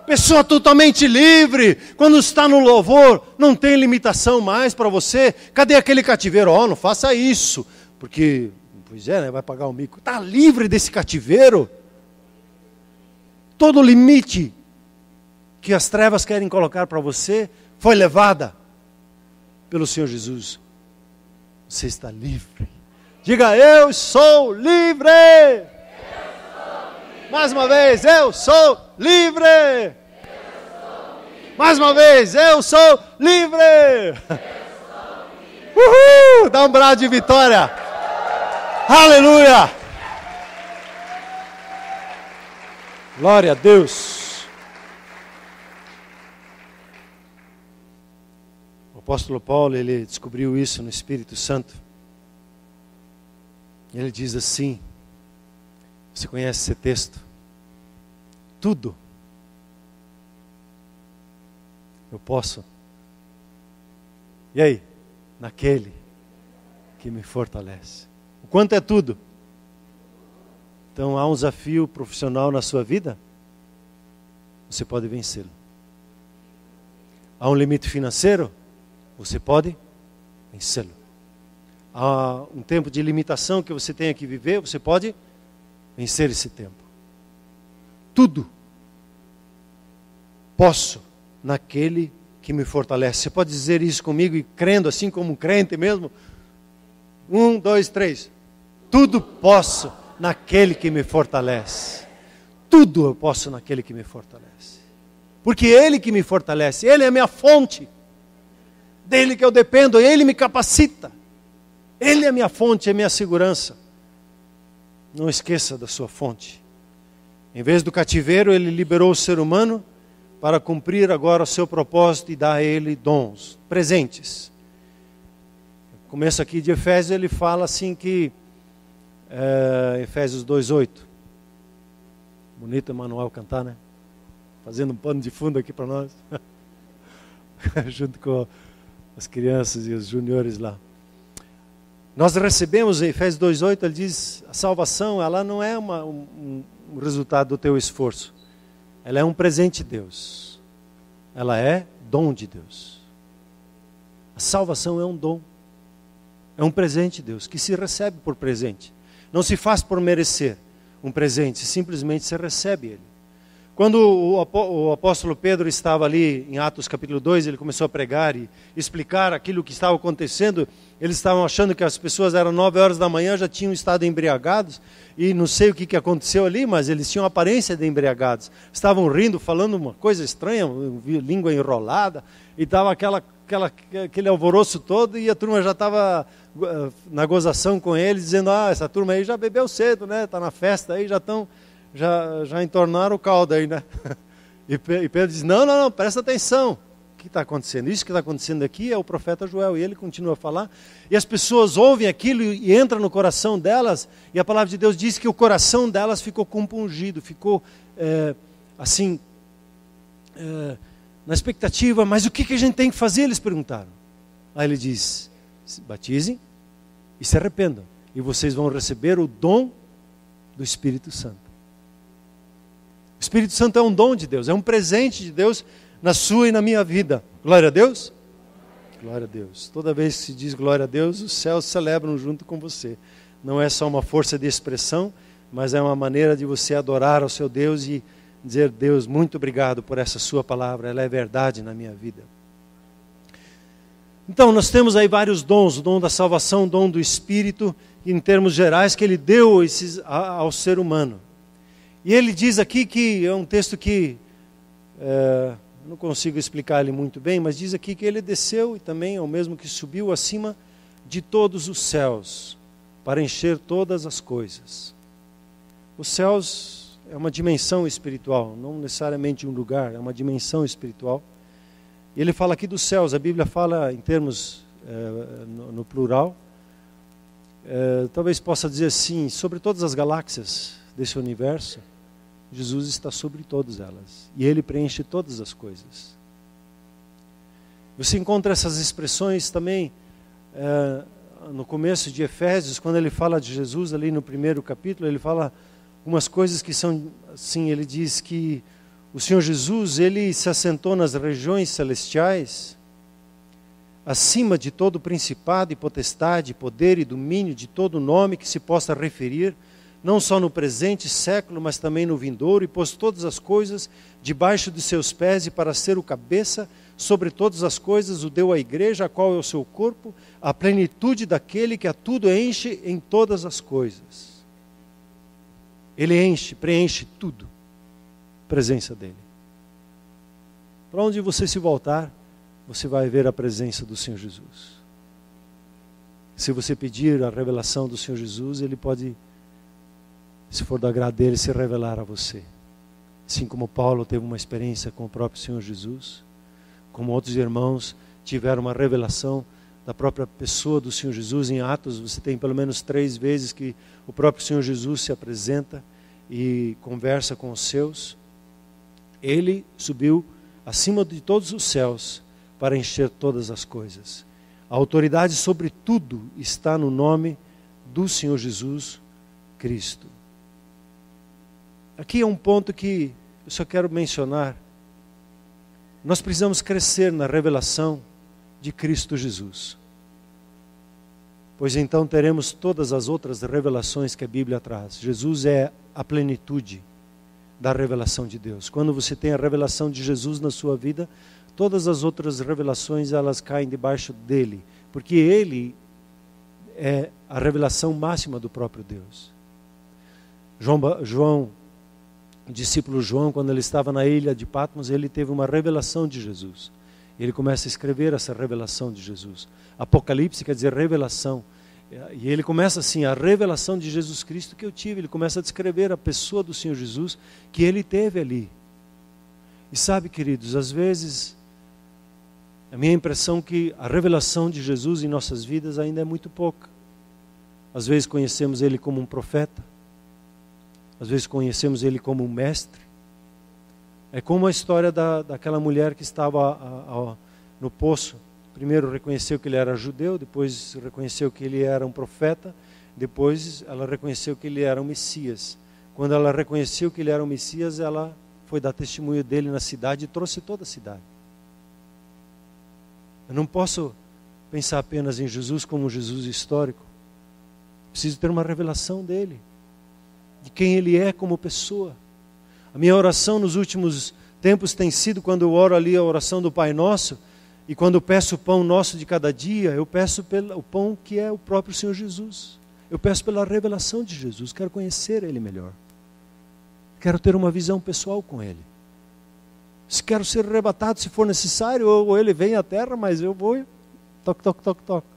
Pessoa totalmente livre. Quando está no louvor, não tem limitação mais para você. Cadê aquele cativeiro? Não faça isso, porque, pois é, né, vai pagar o mico. Está livre desse cativeiro. Todo limite que as trevas querem colocar para você, foi levada pelo Senhor Jesus. Você está livre. Diga, eu sou livre. Mais uma vez, eu sou livre. Mais uma vez, eu sou livre. Uhul! Dá um brado de vitória. Aleluia. Glória a Deus. O apóstolo Paulo, ele descobriu isso no Espírito Santo. Ele diz assim, você conhece esse texto? Tudo eu posso. E aí? Naquele que me fortalece. O quanto é tudo? Então há um desafio profissional na sua vida? Você pode vencê-lo. Há um limite financeiro? Você pode vencê-lo. Há um tempo de limitação que você tenha que viver? Você pode vencer esse tempo. Tudo posso naquele que me fortalece. Você pode dizer isso comigo e crendo assim como um crente mesmo? 1, 2, 3. Tudo posso naquele que me fortalece. Tudo eu posso naquele que me fortalece. Porque Ele que me fortalece, Ele é a minha fonte. Dele que eu dependo, Ele me capacita. Ele é a minha fonte, é a minha segurança. Não esqueça da sua fonte. Em vez do cativeiro, Ele liberou o ser humano para cumprir agora o seu propósito e dar a ele dons, presentes. No começo aqui de Efésios, ele fala assim que, Efésios 2:8. Bonito Emanuel cantar, né? Fazendo um pano de fundo aqui para nós. Junto com as crianças e os juniores lá. Nós recebemos, em Efésios 2:8, ele diz, a salvação, ela não é um resultado do teu esforço. Ela é um presente de Deus. Ela é dom de Deus. A salvação é um dom. É um presente de Deus, que se recebe por presente. Não se faz por merecer um presente, simplesmente se recebe ele. Quando o apóstolo Pedro estava ali em Atos capítulo 2, ele começou a pregar e explicar aquilo que estava acontecendo. Eles estavam achando que as pessoas eram 9 horas da manhã, já tinham estado embriagados, e não sei o que aconteceu ali, mas eles tinham aparência de embriagados. Estavam rindo, falando uma coisa estranha, língua enrolada, e estava aquele alvoroço todo, e a turma já estava na gozação com eles, dizendo, essa turma aí já bebeu cedo, né? Está na festa aí, já entornaram o caldo aí, né? E Pedro diz, não, presta atenção. O que está acontecendo? Isso que está acontecendo aqui é o profeta Joel. E ele continua a falar. E as pessoas ouvem aquilo e entra no coração delas. E a palavra de Deus diz que o coração delas ficou compungido. Ficou na expectativa. Mas o que a gente tem que fazer? Eles perguntaram. Aí ele diz, batizem e se arrependam. E vocês vão receber o dom do Espírito Santo. O Espírito Santo é um dom de Deus, é um presente de Deus na sua e na minha vida. Glória a Deus? Glória a Deus. Toda vez que se diz glória a Deus, os céus celebram junto com você. Não é só uma força de expressão, mas é uma maneira de você adorar ao seu Deus e dizer, Deus, muito obrigado por essa sua palavra, ela é verdade na minha vida. Então, nós temos aí vários dons, o dom da salvação, o dom do Espírito, em termos gerais, que ele deu ao ser humano. E ele diz aqui que é um texto que, não consigo explicar ele muito bem, mas diz aqui que ele desceu e também é o mesmo que subiu acima de todos os céus, para encher todas as coisas. Os céus é uma dimensão espiritual, não necessariamente um lugar, é uma dimensão espiritual. E ele fala aqui dos céus, a Bíblia fala em termos no plural, talvez possa dizer assim, sobre todas as galáxias desse universo, Jesus está sobre todas elas. E Ele preenche todas as coisas. Você encontra essas expressões também no começo de Efésios, quando ele fala de Jesus ali no primeiro capítulo, ele fala umas coisas que são assim, ele diz que o Senhor Jesus, Ele se assentou nas regiões celestiais, acima de todo principado e potestade, poder e domínio, de todo nome que se possa referir, não só no presente século, mas também no vindouro, e pôs todas as coisas debaixo de seus pés, e para ser o cabeça sobre todas as coisas, o deu à igreja, a qual é o seu corpo, a plenitude daquele que a tudo enche em todas as coisas. Ele enche, preenche tudo, a presença dele. Para onde você se voltar, você vai ver a presença do Senhor Jesus. Se você pedir a revelação do Senhor Jesus, Ele pode, se for do agrado dele, se revelar a você. Assim como Paulo teve uma experiência com o próprio Senhor Jesus, como outros irmãos tiveram uma revelação da própria pessoa do Senhor Jesus. Em Atos você tem pelo menos 3 vezes que o próprio Senhor Jesus se apresenta e conversa com os seus. Ele subiu acima de todos os céus para encher todas as coisas. A autoridade sobre tudo está no nome do Senhor Jesus Cristo. Aqui é um ponto que eu só quero mencionar. Nós precisamos crescer na revelação de Cristo Jesus. Pois então teremos todas as outras revelações que a Bíblia traz. Jesus é a plenitude da revelação de Deus. Quando você tem a revelação de Jesus na sua vida, todas as outras revelações elas caem debaixo dele. Porque ele é a revelação máxima do próprio Deus. João, o discípulo João, quando ele estava na ilha de Patmos, ele teve uma revelação de Jesus. Ele começa a escrever essa revelação de Jesus. Apocalipse quer dizer revelação. E ele começa assim, a revelação de Jesus Cristo que eu tive. Ele começa a descrever a pessoa do Senhor Jesus que ele teve ali. E sabe, queridos, às vezes, a minha impressão é que a revelação de Jesus em nossas vidas ainda é muito pouca. Às vezes conhecemos ele como um profeta. Às vezes conhecemos ele como um mestre. É como a história daquela mulher que estava no poço. Primeiro reconheceu que ele era judeu, depois reconheceu que ele era um profeta, depois ela reconheceu que ele era um Messias. Quando ela reconheceu que ele era um Messias, ela foi dar testemunho dele na cidade e trouxe toda a cidade. Eu não posso pensar apenas em Jesus como um Jesus histórico. Preciso ter uma revelação dele, de quem ele é como pessoa. A minha oração nos últimos tempos tem sido, quando eu oro ali a oração do Pai Nosso, e quando eu peço o pão nosso de cada dia, eu peço o pão que é o próprio Senhor Jesus. Eu peço pela revelação de Jesus, quero conhecer Ele melhor. Quero ter uma visão pessoal com Ele. Se quero ser arrebatado, se for necessário, ou Ele vem à terra, mas eu vou, toque, toque, toque, toque.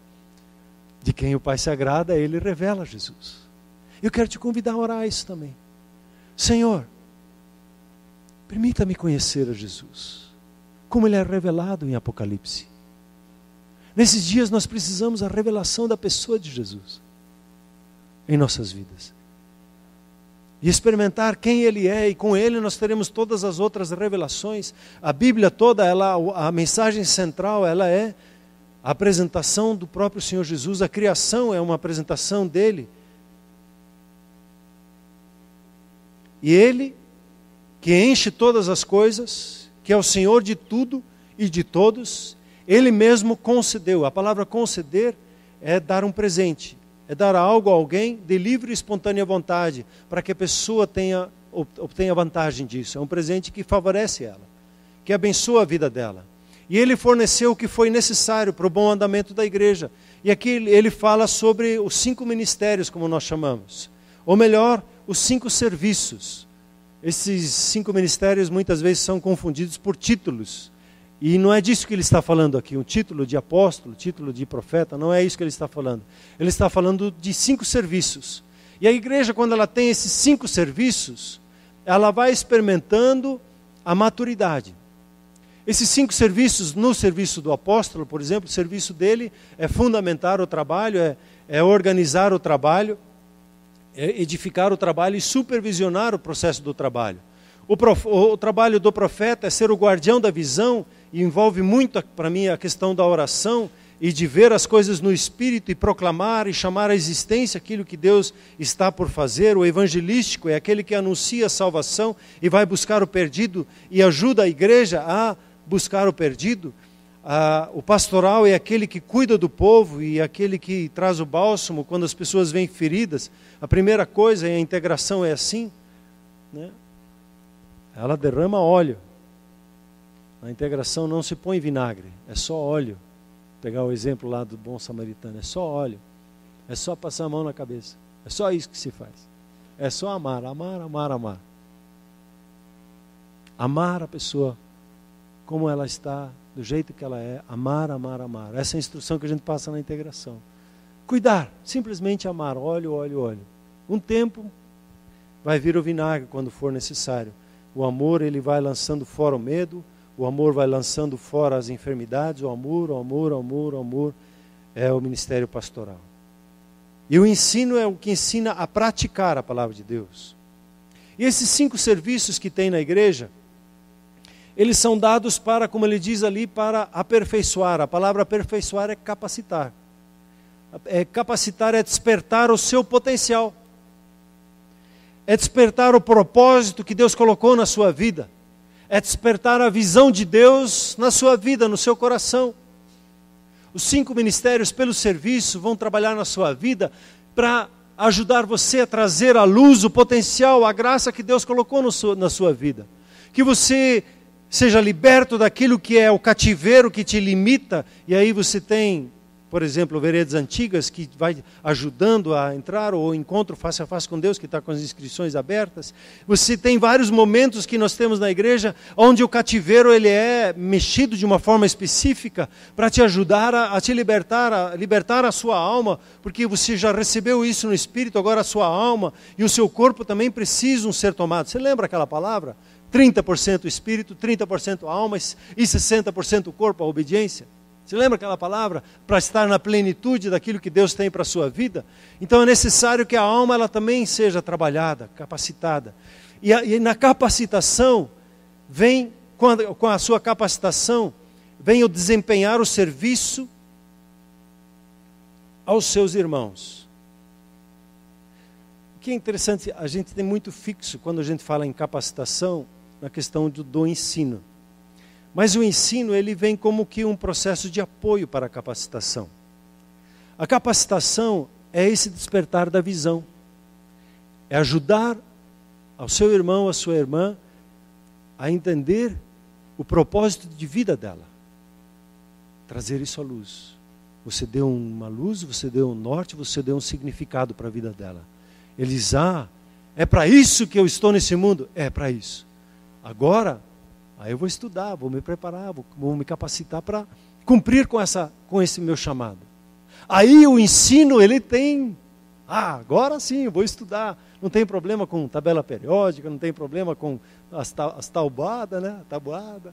De quem o Pai se agrada, Ele revela Jesus. Eu quero te convidar a orar isso também. Senhor, permita-me conhecer a Jesus, como Ele é revelado em Apocalipse. Nesses dias nós precisamos da revelação da pessoa de Jesus em nossas vidas. E experimentar quem Ele é, e com Ele nós teremos todas as outras revelações. A Bíblia toda, a mensagem central, ela é a apresentação do próprio Senhor Jesus. A criação é uma apresentação dEle. E Ele, que enche todas as coisas, que é o Senhor de tudo e de todos, Ele mesmo concedeu. A palavra conceder é dar um presente, é dar algo a alguém de livre e espontânea vontade, para que a pessoa obtenha vantagem disso. É um presente que favorece ela, que abençoa a vida dela. E Ele forneceu o que foi necessário para o bom andamento da igreja. E aqui Ele fala sobre os 5 ministérios, como nós chamamos. Ou melhor, os 5 serviços. Esses 5 ministérios muitas vezes são confundidos por títulos. E não é disso que ele está falando aqui, um título de apóstolo, título de profeta, não é isso que ele está falando. Ele está falando de 5 serviços. E a igreja, quando ela tem esses 5 serviços, ela vai experimentando a maturidade. Esses 5 serviços, no serviço do apóstolo, por exemplo, o serviço dele é fundamentar o trabalho, é organizar o trabalho, é edificar o trabalho e supervisionar o processo do trabalho. O trabalho do profeta é ser o guardião da visão, e envolve muito, para mim, a questão da oração e de ver as coisas no Espírito e proclamar e chamar à existência aquilo que Deus está por fazer. O evangelístico é aquele que anuncia a salvação e vai buscar o perdido e ajuda a igreja a buscar o perdido. O pastoral é aquele que cuida do povo e aquele que traz o bálsamo quando as pessoas vêm feridas. A primeira coisa, a integração é assim, né? Ela derrama óleo. A integração não se põe vinagre, é só óleo. Vou pegar o exemplo lá do bom samaritano, é só óleo. É só passar a mão na cabeça. É só isso que se faz. É só amar, amar, amar, amar. Amar a pessoa como ela está, do jeito que ela é, amar, amar, amar. Essa é a instrução que a gente passa na integração. Cuidar, simplesmente amar, óleo, óleo, óleo. Um tempo vai vir o vinagre quando for necessário. O amor, ele vai lançando fora o medo, o amor vai lançando fora as enfermidades, o amor, o amor, o amor, o amor é o ministério pastoral. E o ensino é o que ensina a praticar a palavra de Deus. E esses 5 serviços que tem na igreja, eles são dados para, como ele diz ali, para aperfeiçoar. A palavra aperfeiçoar é capacitar. Capacitar é despertar o seu potencial. É despertar o propósito que Deus colocou na sua vida. É despertar a visão de Deus na sua vida, no seu coração. Os 5 ministérios pelo serviço vão trabalhar na sua vida para ajudar você a trazer à luz o potencial, a graça que Deus colocou na sua vida. Que você seja liberto daquilo que é o cativeiro que te limita, e aí você tem, por exemplo, veredas antigas que vai ajudando a entrar, ou encontro face a face com Deus, que está com as inscrições abertas. Você tem vários momentos que nós temos na igreja, onde o cativeiro ele é mexido de uma forma específica, para te ajudar a te libertar a sua alma, porque você já recebeu isso no Espírito, agora a sua alma e o seu corpo também precisam ser tomados. Você lembra aquela palavra? 30% Espírito, 30% alma e 60% corpo, a obediência. Você lembra aquela palavra? Para estar na plenitude daquilo que Deus tem para a sua vida. Então é necessário que a alma ela também seja trabalhada, capacitada. E na capacitação, vem, com a sua capacitação, vem o desempenhar o serviço aos seus irmãos. O que é interessante, a gente tem muito fixo, quando a gente fala em capacitação, na questão do ensino. Mas o ensino, ele vem como que um processo de apoio para a capacitação. A capacitação é esse despertar da visão. É ajudar ao seu irmão, à sua irmã, a entender o propósito de vida dela. Trazer isso à luz. Você deu uma luz, você deu um norte, você deu um significado para a vida dela. Eles, é para isso que eu estou nesse mundo? É para isso. Agora, aí eu vou estudar, vou me preparar, vou me capacitar para cumprir com esse meu chamado. Aí o ensino, ele tem, agora sim, eu vou estudar. Não tem problema com tabela periódica, não tem problema com as taubadas, né? Tabuada.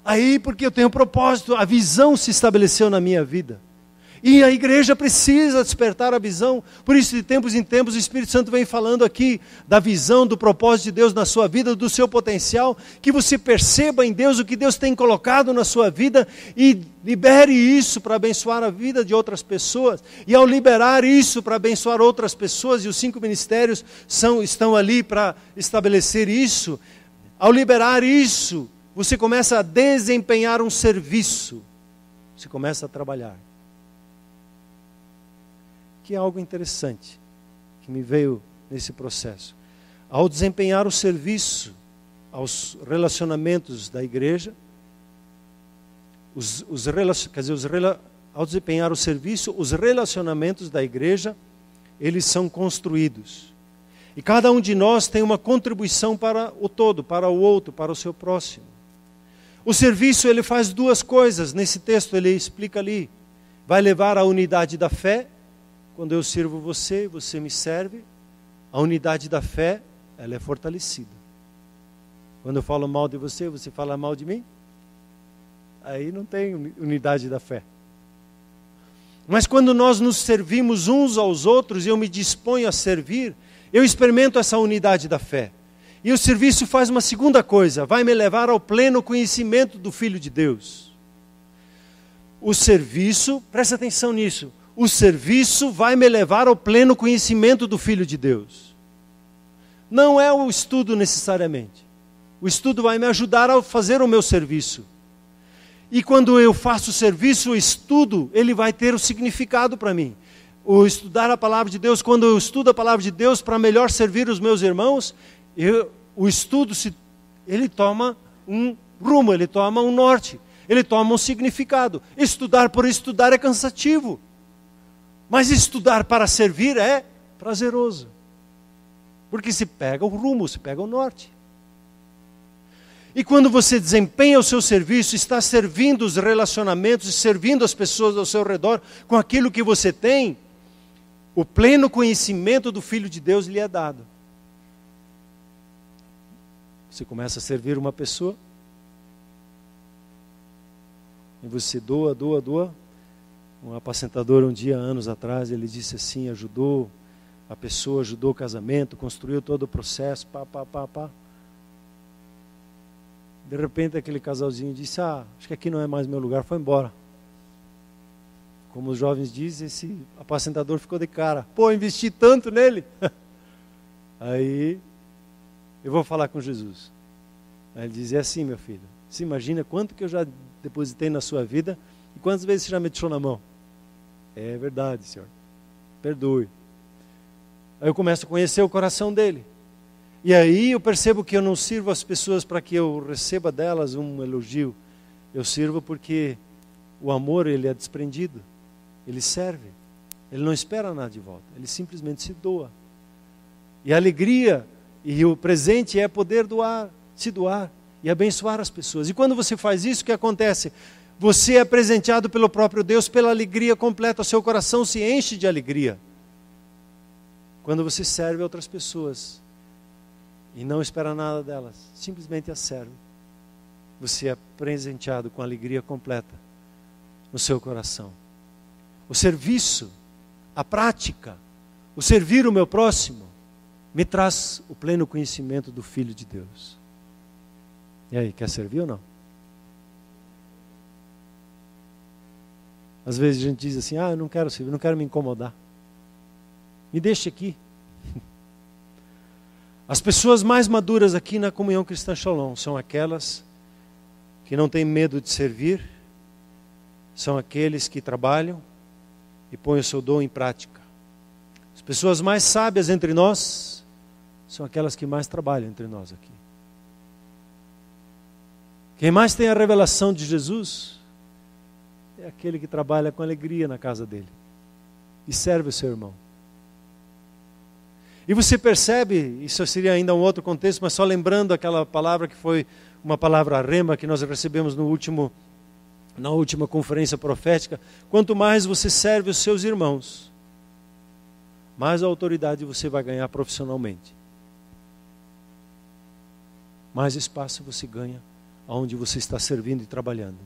Aí, porque eu tenho um propósito, a visão se estabeleceu na minha vida. E a igreja precisa despertar a visão. Por isso, de tempos em tempos, o Espírito Santo vem falando aqui da visão, do propósito de Deus na sua vida, do seu potencial, que você perceba em Deus o que Deus tem colocado na sua vida e libere isso para abençoar a vida de outras pessoas. E ao liberar isso para abençoar outras pessoas, e os 5 ministérios estão ali para estabelecer isso, ao liberar isso, você começa a desempenhar um serviço. Você começa a trabalhar. Que é algo interessante, que me veio nesse processo. Ao desempenhar o serviço aos relacionamentos da igreja, ao desempenhar o serviço, os relacionamentos da igreja, eles são construídos. E cada um de nós tem uma contribuição para o todo, para o outro, para o seu próximo. O serviço, ele faz 2 coisas, nesse texto ele explica ali. Vai levar à unidade da fé. Quando eu sirvo você, você me serve, a unidade da fé, ela é fortalecida. Quando eu falo mal de você, você fala mal de mim, aí não tem unidade da fé. Mas quando nós nos servimos uns aos outros, e eu me disponho a servir, eu experimento essa unidade da fé. E o serviço faz uma segunda coisa, vai me levar ao pleno conhecimento do Filho de Deus. O serviço, presta atenção nisso, o serviço vai me levar ao pleno conhecimento do Filho de Deus. Não é o estudo necessariamente. O estudo vai me ajudar a fazer o meu serviço. E quando eu faço o serviço, o estudo, ele vai ter o significado para mim. O estudar a palavra de Deus, quando eu estudo a palavra de Deus para melhor servir os meus irmãos, o estudo, ele toma um rumo, ele toma um norte, ele toma um significado. Estudar por estudar é cansativo. Mas estudar para servir é prazeroso. Porque se pega o rumo, se pega o norte. E quando você desempenha o seu serviço, está servindo os relacionamentos, servindo as pessoas ao seu redor com aquilo que você tem, o pleno conhecimento do Filho de Deus lhe é dado. Você começa a servir uma pessoa, e você doa. Um apacentador, um dia, anos atrás, ele disse assim, ajudou a pessoa, ajudou o casamento, construiu todo o processo, pá. De repente, aquele casalzinho disse, acho que aqui não é mais meu lugar, foi embora. Como os jovens dizem, esse apacentador ficou de cara. Investi tanto nele. Aí, eu vou falar com Jesus. Aí ele diz, é assim, meu filho, você imagina quanto que eu já depositei na sua vida e quantas vezes você já me deixou na mão? É verdade, Senhor. Perdoe. Aí eu começo a conhecer o coração dele. E aí eu percebo que eu não sirvo as pessoas para que eu receba delas um elogio. Eu sirvo porque o amor, ele é desprendido. Ele serve. Ele não espera nada de volta. Ele simplesmente se doa. E a alegria e o presente é poder doar, se doar e abençoar as pessoas. E quando você faz isso, o que acontece? Você é presenteado pelo próprio Deus, pela alegria completa, o seu coração se enche de alegria. Quando você serve a outras pessoas e não espera nada delas, simplesmente as serve. Você é presenteado com alegria completa no seu coração. O serviço, a prática, o servir o meu próximo, me traz o pleno conhecimento do Filho de Deus. E aí, quer servir ou não? Às vezes a gente diz assim, eu não quero servir, não quero me incomodar. Me deixe aqui. As pessoas mais maduras aqui na Comunhão Cristã Shalom são aquelas que não têm medo de servir, são aqueles que trabalham e põem o seu dom em prática. As pessoas mais sábias entre nós são aquelas que mais trabalham entre nós aqui. Quem mais tem a revelação de Jesus é aquele que trabalha com alegria na casa dele e serve o seu irmão. E você percebe, isso seria ainda um outro contexto, mas só lembrando aquela palavra que foi uma palavra rema que nós recebemos na última conferência profética. Quanto mais você serve os seus irmãos, mais autoridade você vai ganhar profissionalmente. Mais espaço você ganha onde você está servindo e trabalhando.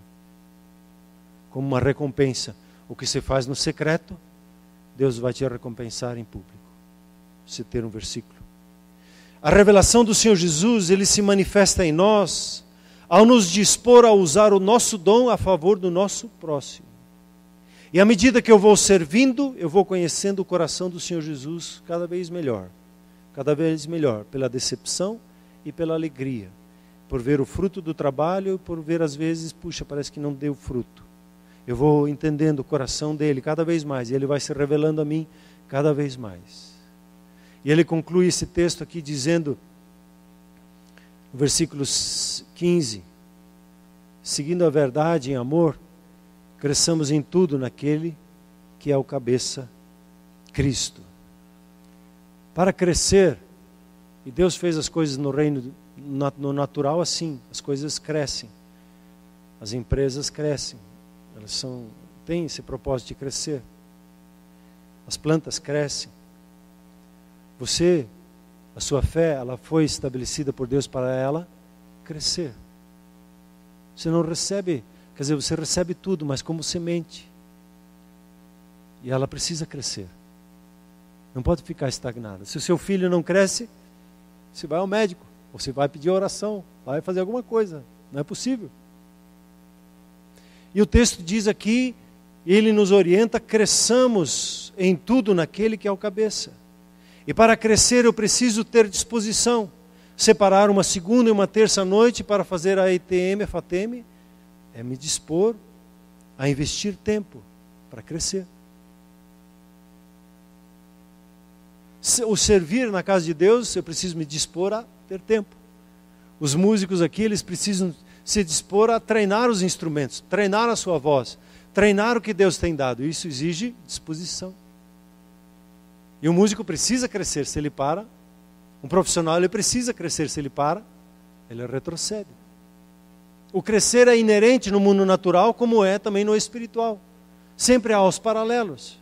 Como uma recompensa. O que você faz no secreto, Deus vai te recompensar em público. Você ter um versículo. A revelação do Senhor Jesus, Ele se manifesta em nós ao nos dispor a usar o nosso dom a favor do nosso próximo. E à medida que eu vou servindo, eu vou conhecendo o coração do Senhor Jesus cada vez melhor, pela decepção e pela alegria, por ver o fruto do trabalho e por ver às vezes, puxa, parece que não deu fruto. Eu vou entendendo o coração dele cada vez mais, e ele vai se revelando a mim cada vez mais. E ele conclui esse texto aqui dizendo, no versículo 15, seguindo a verdade em amor, cresçamos em tudo naquele que é o cabeça, Cristo. Para crescer, e Deus fez as coisas no reino, no natural assim, as coisas crescem, as empresas crescem, elas têm esse propósito de crescer, as plantas crescem. A sua fé, ela foi estabelecida por Deus para ela crescer. Você não recebe, quer dizer, você recebe tudo, mas como semente. E ela precisa crescer. Não pode ficar estagnada. Se o seu filho não cresce, você vai ao médico, ou você vai pedir oração, vai fazer alguma coisa. Não é possível. E o texto diz aqui, ele nos orienta, cresçamos em tudo naquele que é o cabeça. E para crescer eu preciso ter disposição. Separar uma segunda e uma terça noite para fazer a ETM, a FATEM, é me dispor a investir tempo para crescer. O servir na casa de Deus, eu preciso me dispor a ter tempo. Os músicos aqui, eles precisam se dispor a treinar os instrumentos, treinar a sua voz, treinar o que Deus tem dado. Isso exige disposição. E o músico precisa crescer, se ele para. Um profissional, ele precisa crescer, se ele para, ele retrocede. O crescer é inerente no mundo natural, como é também no espiritual. Sempre há os paralelos.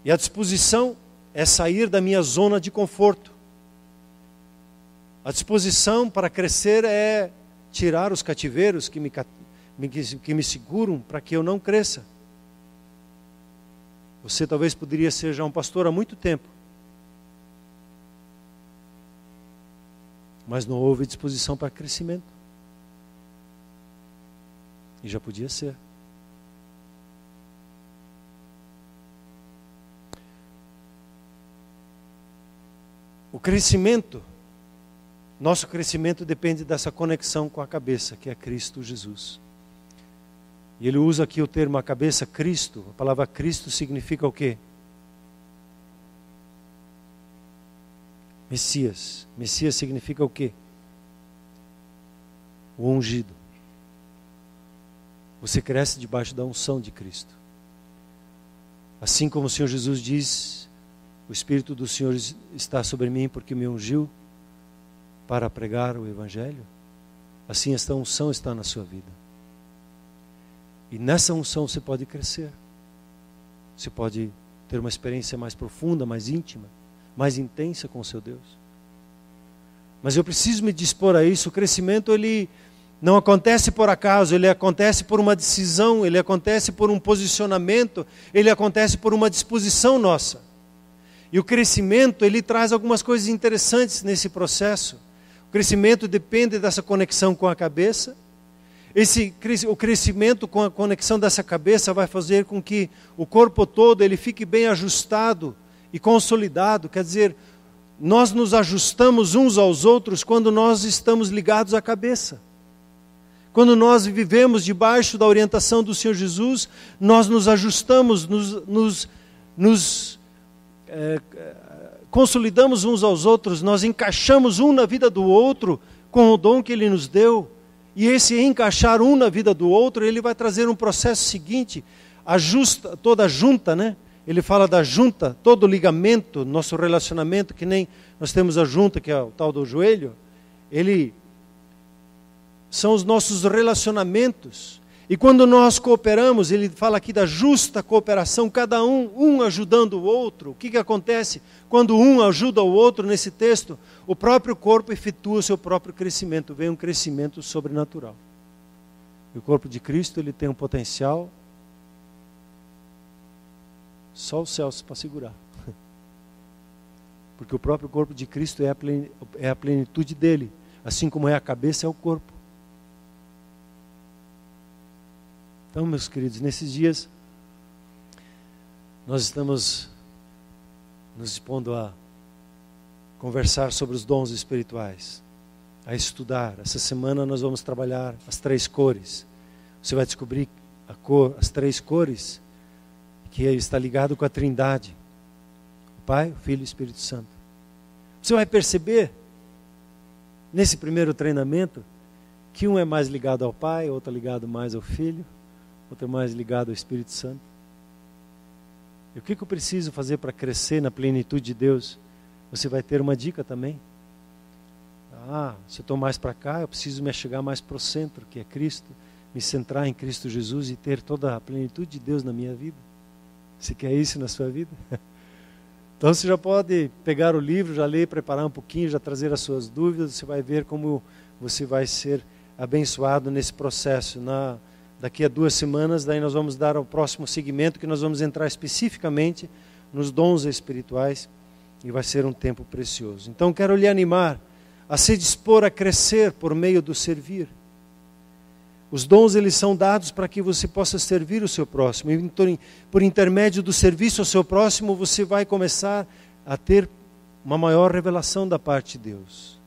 E a disposição é sair da minha zona de conforto. A disposição para crescer é tirar os cativeiros que me seguram para que eu não cresça. Você talvez poderia ser já um pastor há muito tempo, mas não houve disposição para crescimento. E já podia ser. O crescimento, nosso crescimento depende dessa conexão com a cabeça, que é Cristo Jesus. E ele usa aqui o termo a cabeça, Cristo. A palavra Cristo significa o quê? Messias. Messias significa o quê? O ungido. Você cresce debaixo da unção de Cristo. Assim como o Senhor Jesus diz, o Espírito do Senhor está sobre mim porque me ungiu para pregar o Evangelho. Assim esta unção está na sua vida. E nessa unção você pode crescer. Você pode ter uma experiência mais profunda, mais íntima, mais intensa com o seu Deus. Mas eu preciso me dispor a isso. O crescimento, ele não acontece por acaso, ele acontece por uma decisão, ele acontece por um posicionamento, ele acontece por uma disposição nossa. E o crescimento, ele traz algumas coisas interessantes nesse processo. O crescimento depende dessa conexão com a cabeça. O crescimento com a conexão dessa cabeça vai fazer com que o corpo todo ele fique bem ajustado e consolidado. Quer dizer, nós nos ajustamos uns aos outros quando nós estamos ligados à cabeça. Quando nós vivemos debaixo da orientação do Senhor Jesus, nós nos ajustamos, consolidamos uns aos outros, nós encaixamos um na vida do outro com o dom que Ele nos deu. E esse encaixar um na vida do outro, ele vai trazer um processo seguinte, toda a junta, né? Ele fala da junta, todo o ligamento, nosso relacionamento, que nem nós temos a junta, que é o tal do joelho, são os nossos relacionamentos. E quando nós cooperamos, ele fala aqui da justa cooperação, cada um ajudando o outro. O que acontece? Quando um ajuda o outro nesse texto, o próprio corpo efetua o seu próprio crescimento, vem um crescimento sobrenatural. E o corpo de Cristo, ele tem um potencial, só os céus para segurar. Porque o próprio corpo de Cristo é a plenitude dele, assim como é a cabeça, é o corpo. Então, meus queridos, nesses dias, nós estamos nos dispondo a conversar sobre os dons espirituais, a estudar. Essa semana nós vamos trabalhar as 3 cores. Você vai descobrir as 3 cores, que está ligado com a Trindade, o Pai, o Filho e o Espírito Santo. Você vai perceber, nesse primeiro treinamento, que um é mais ligado ao Pai, outro é ligado mais ao Filho, outro é mais ligado ao Espírito Santo. E o que eu preciso fazer para crescer na plenitude de Deus? Você vai ter uma dica também. Se eu estou mais para cá, eu preciso me chegar mais para o centro, que é Cristo, me centrar em Cristo Jesus e ter toda a plenitude de Deus na minha vida. Você quer isso na sua vida? Então você já pode pegar o livro, já ler, preparar um pouquinho, já trazer as suas dúvidas, você vai ver como você vai ser abençoado nesse processo. Daqui a 2 semanas, daí nós vamos dar o próximo segmento, que nós vamos entrar especificamente nos dons espirituais, e vai ser um tempo precioso. Então quero lhe animar a se dispor a crescer por meio do servir. Os dons, eles são dados para que você possa servir o seu próximo. E por intermédio do serviço ao seu próximo, você vai começar a ter uma maior revelação da parte de Deus.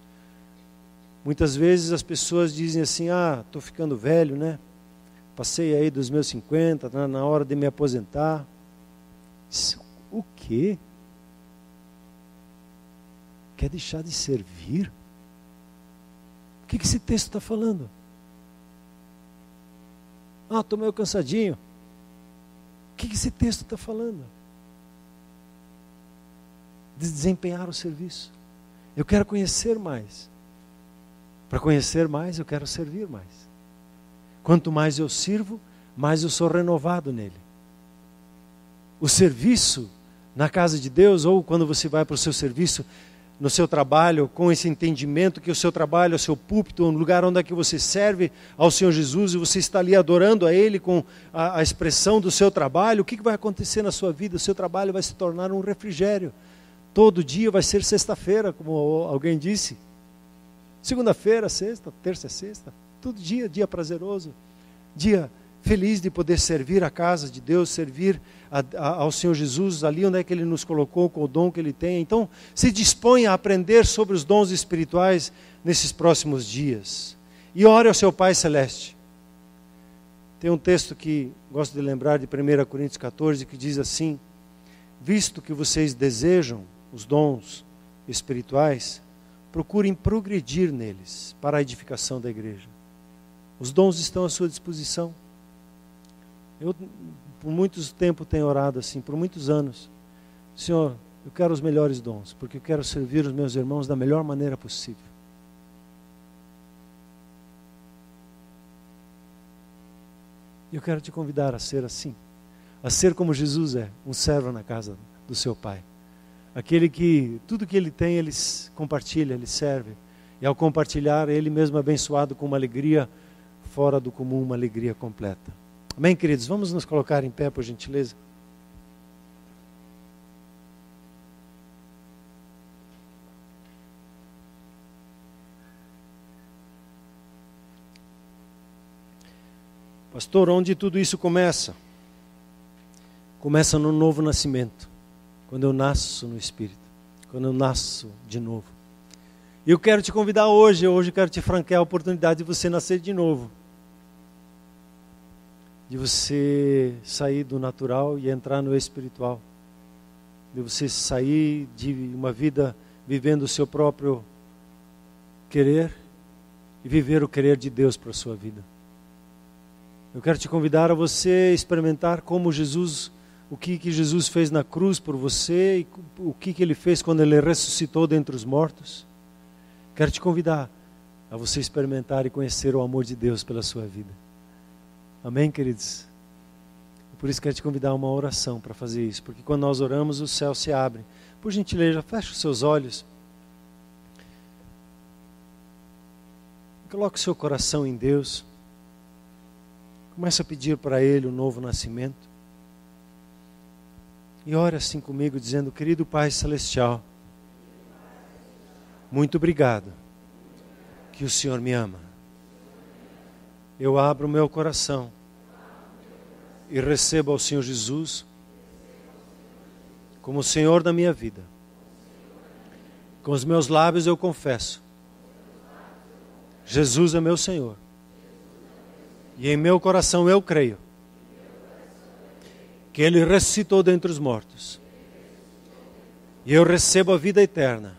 Muitas vezes as pessoas dizem assim, estou ficando velho, né? Passei aí dos meus 50, tá na hora de me aposentar. O quê? Quer deixar de servir? O que esse texto está falando? Estou meio cansadinho. O que esse texto está falando? De desempenhar o serviço. Eu quero conhecer mais. Para conhecer mais, eu quero servir mais. Quanto mais eu sirvo, mais eu sou renovado nele. O serviço na casa de Deus, ou quando você vai para o seu serviço, no seu trabalho, com esse entendimento que o seu trabalho é o seu púlpito, um lugar onde é que você serve ao Senhor Jesus, e você está ali adorando a Ele com a expressão do seu trabalho, o que vai acontecer na sua vida? O seu trabalho vai se tornar um refrigério. Todo dia vai ser sexta-feira, como alguém disse. Segunda-feira, sexta, terça é sexta. Todo dia, dia prazeroso. Dia feliz de poder servir a casa de Deus, servir ao Senhor Jesus, ali onde é que Ele nos colocou, com o dom que Ele tem. Então, se dispõe a aprender sobre os dons espirituais nesses próximos dias. E ore ao seu Pai Celeste. Tem um texto que gosto de lembrar, de 1 Coríntios 14, que diz assim: visto que vocês desejam os dons espirituais, procurem progredir neles, para a edificação da igreja. Os dons estão à sua disposição. Eu, por muito tempo, tenho orado assim, por muitos anos. Senhor, eu quero os melhores dons, porque eu quero servir os meus irmãos da melhor maneira possível. E eu quero te convidar a ser assim, a ser como Jesus é, um servo na casa do seu Pai. Aquele que tudo que ele tem, ele compartilha, ele serve. E ao compartilhar, ele mesmo é abençoado com uma alegria fora do comum, uma alegria completa. Amém, queridos? Vamos nos colocar em pé, por gentileza. Pastor, onde tudo isso começa? Começa no novo nascimento. Quando eu nasço no Espírito. Quando eu nasço de novo. E eu quero te convidar hoje quero te franquear a oportunidade de você nascer de novo. De você sair do natural e entrar no espiritual. de você sair de uma vida vivendo o seu próprio querer e viver o querer de Deus para a sua vida. Eu quero te convidar a você experimentar como Jesus, o que Jesus fez na cruz por você e o que Ele fez quando Ele ressuscitou dentre os mortos. Quero te convidar a você experimentar e conhecer o amor de Deus pela sua vida. Amém, queridos? Por isso quero te convidar a uma oração para fazer isso, porque quando nós oramos o céu se abre. Por gentileza, feche os seus olhos. Coloque o seu coração em Deus. Comece a pedir para Ele um novo nascimento. E ore assim comigo, dizendo: querido Pai Celestial, muito obrigado que o Senhor me ama. Eu abro o meu coração e recebo ao Senhor Jesus como o Senhor da minha vida. Com os meus lábios eu confesso: Jesus é meu Senhor. E em meu coração eu creio que Ele ressuscitou dentre os mortos. E eu recebo a vida eterna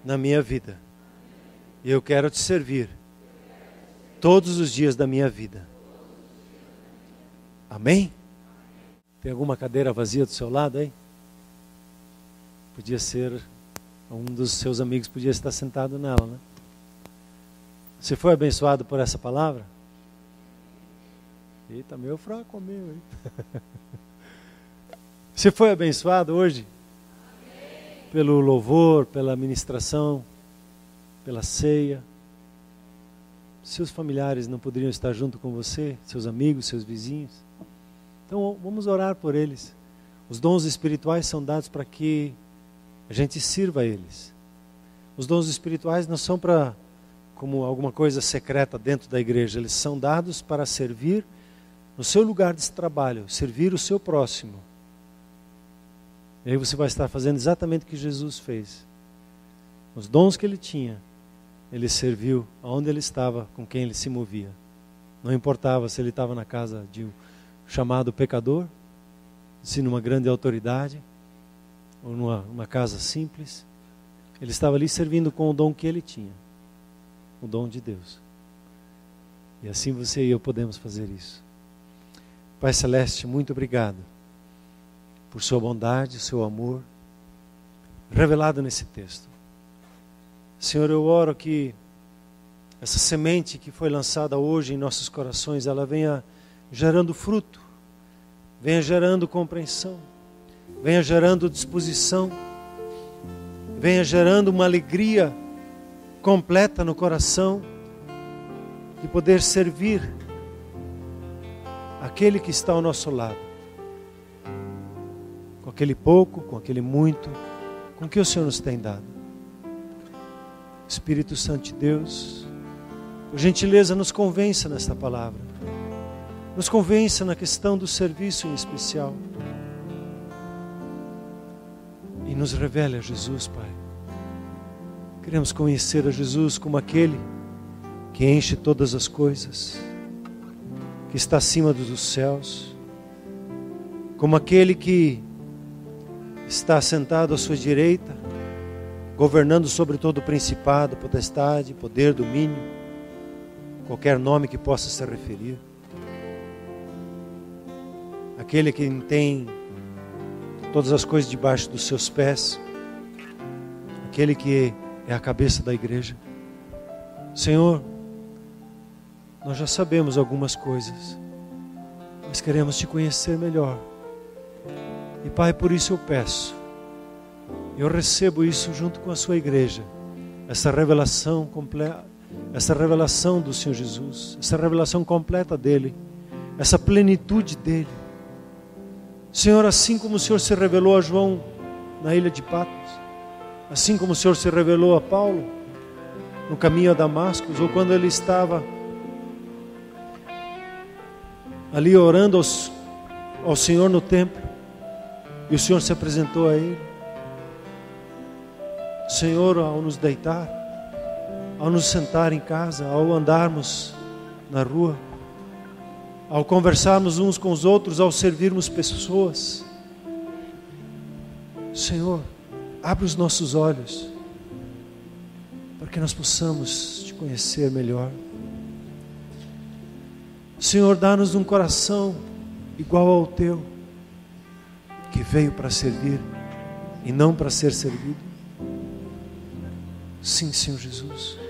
na minha vida. E eu quero te servir todos os dias da minha vida. Amém? Tem alguma cadeira vazia do seu lado aí? Podia ser, um dos seus amigos podia estar sentado nela, né? Você foi abençoado por essa palavra? Eita, meio fraco meu, hein? Você foi abençoado hoje? Amém. Pelo louvor, pela ministração, pela ceia. Seus familiares não poderiam estar junto com você? Seus amigos, seus vizinhos? Então vamos orar por eles. Os dons espirituais são dados para que a gente sirva a eles. Os dons espirituais não são para como alguma coisa secreta dentro da igreja. Eles são dados para servir no seu lugar de trabalho, servir o seu próximo. E aí você vai estar fazendo exatamente o que Jesus fez. Os dons que Ele tinha, Ele serviu aonde Ele estava, com quem Ele se movia. Não importava se Ele estava na casa de um chamado pecador, se numa grande autoridade, ou numa casa simples. Ele estava ali servindo com o dom que Ele tinha. O dom de Deus. E assim você e eu podemos fazer isso. Pai Celeste, muito obrigado por sua bondade, seu amor revelado nesse texto. Senhor, eu oro que essa semente que foi lançada hoje em nossos corações, ela venha gerando fruto, venha gerando compreensão, venha gerando disposição, venha gerando uma alegria completa no coração de poder servir aquele que está ao nosso lado, com aquele pouco, com aquele muito, com o que o Senhor nos tem dado. Espírito Santo de Deus, por gentileza, nos convença nesta palavra, nos convença na questão do serviço em especial e nos revele a Jesus, Pai. Queremos conhecer a Jesus como aquele que enche todas as coisas, que está acima dos céus, como aquele que está sentado à sua direita, governando sobre todo o principado, potestade, poder, domínio, qualquer nome que possa se referir. Aquele que tem todas as coisas debaixo dos seus pés, aquele que é a cabeça da igreja. Senhor, nós já sabemos algumas coisas, mas queremos te conhecer melhor. E Pai, por isso eu peço, eu recebo isso junto com a sua igreja, essa revelação completa, essa revelação do Senhor Jesus, essa revelação completa dele, essa plenitude dele. Senhor, assim como o Senhor se revelou a João na ilha de Patmos, assim como o Senhor se revelou a Paulo no caminho a Damasco, ou quando ele estava ali orando ao Senhor no templo, e o Senhor se apresentou a ele. Senhor, ao nos deitar, ao nos sentar em casa, ao andarmos na rua, ao conversarmos uns com os outros, ao servirmos pessoas, Senhor, abre os nossos olhos para que nós possamos te conhecer melhor. Senhor, dá-nos um coração igual ao teu, que veio para servir e não para ser servido. Sim, Senhor Jesus.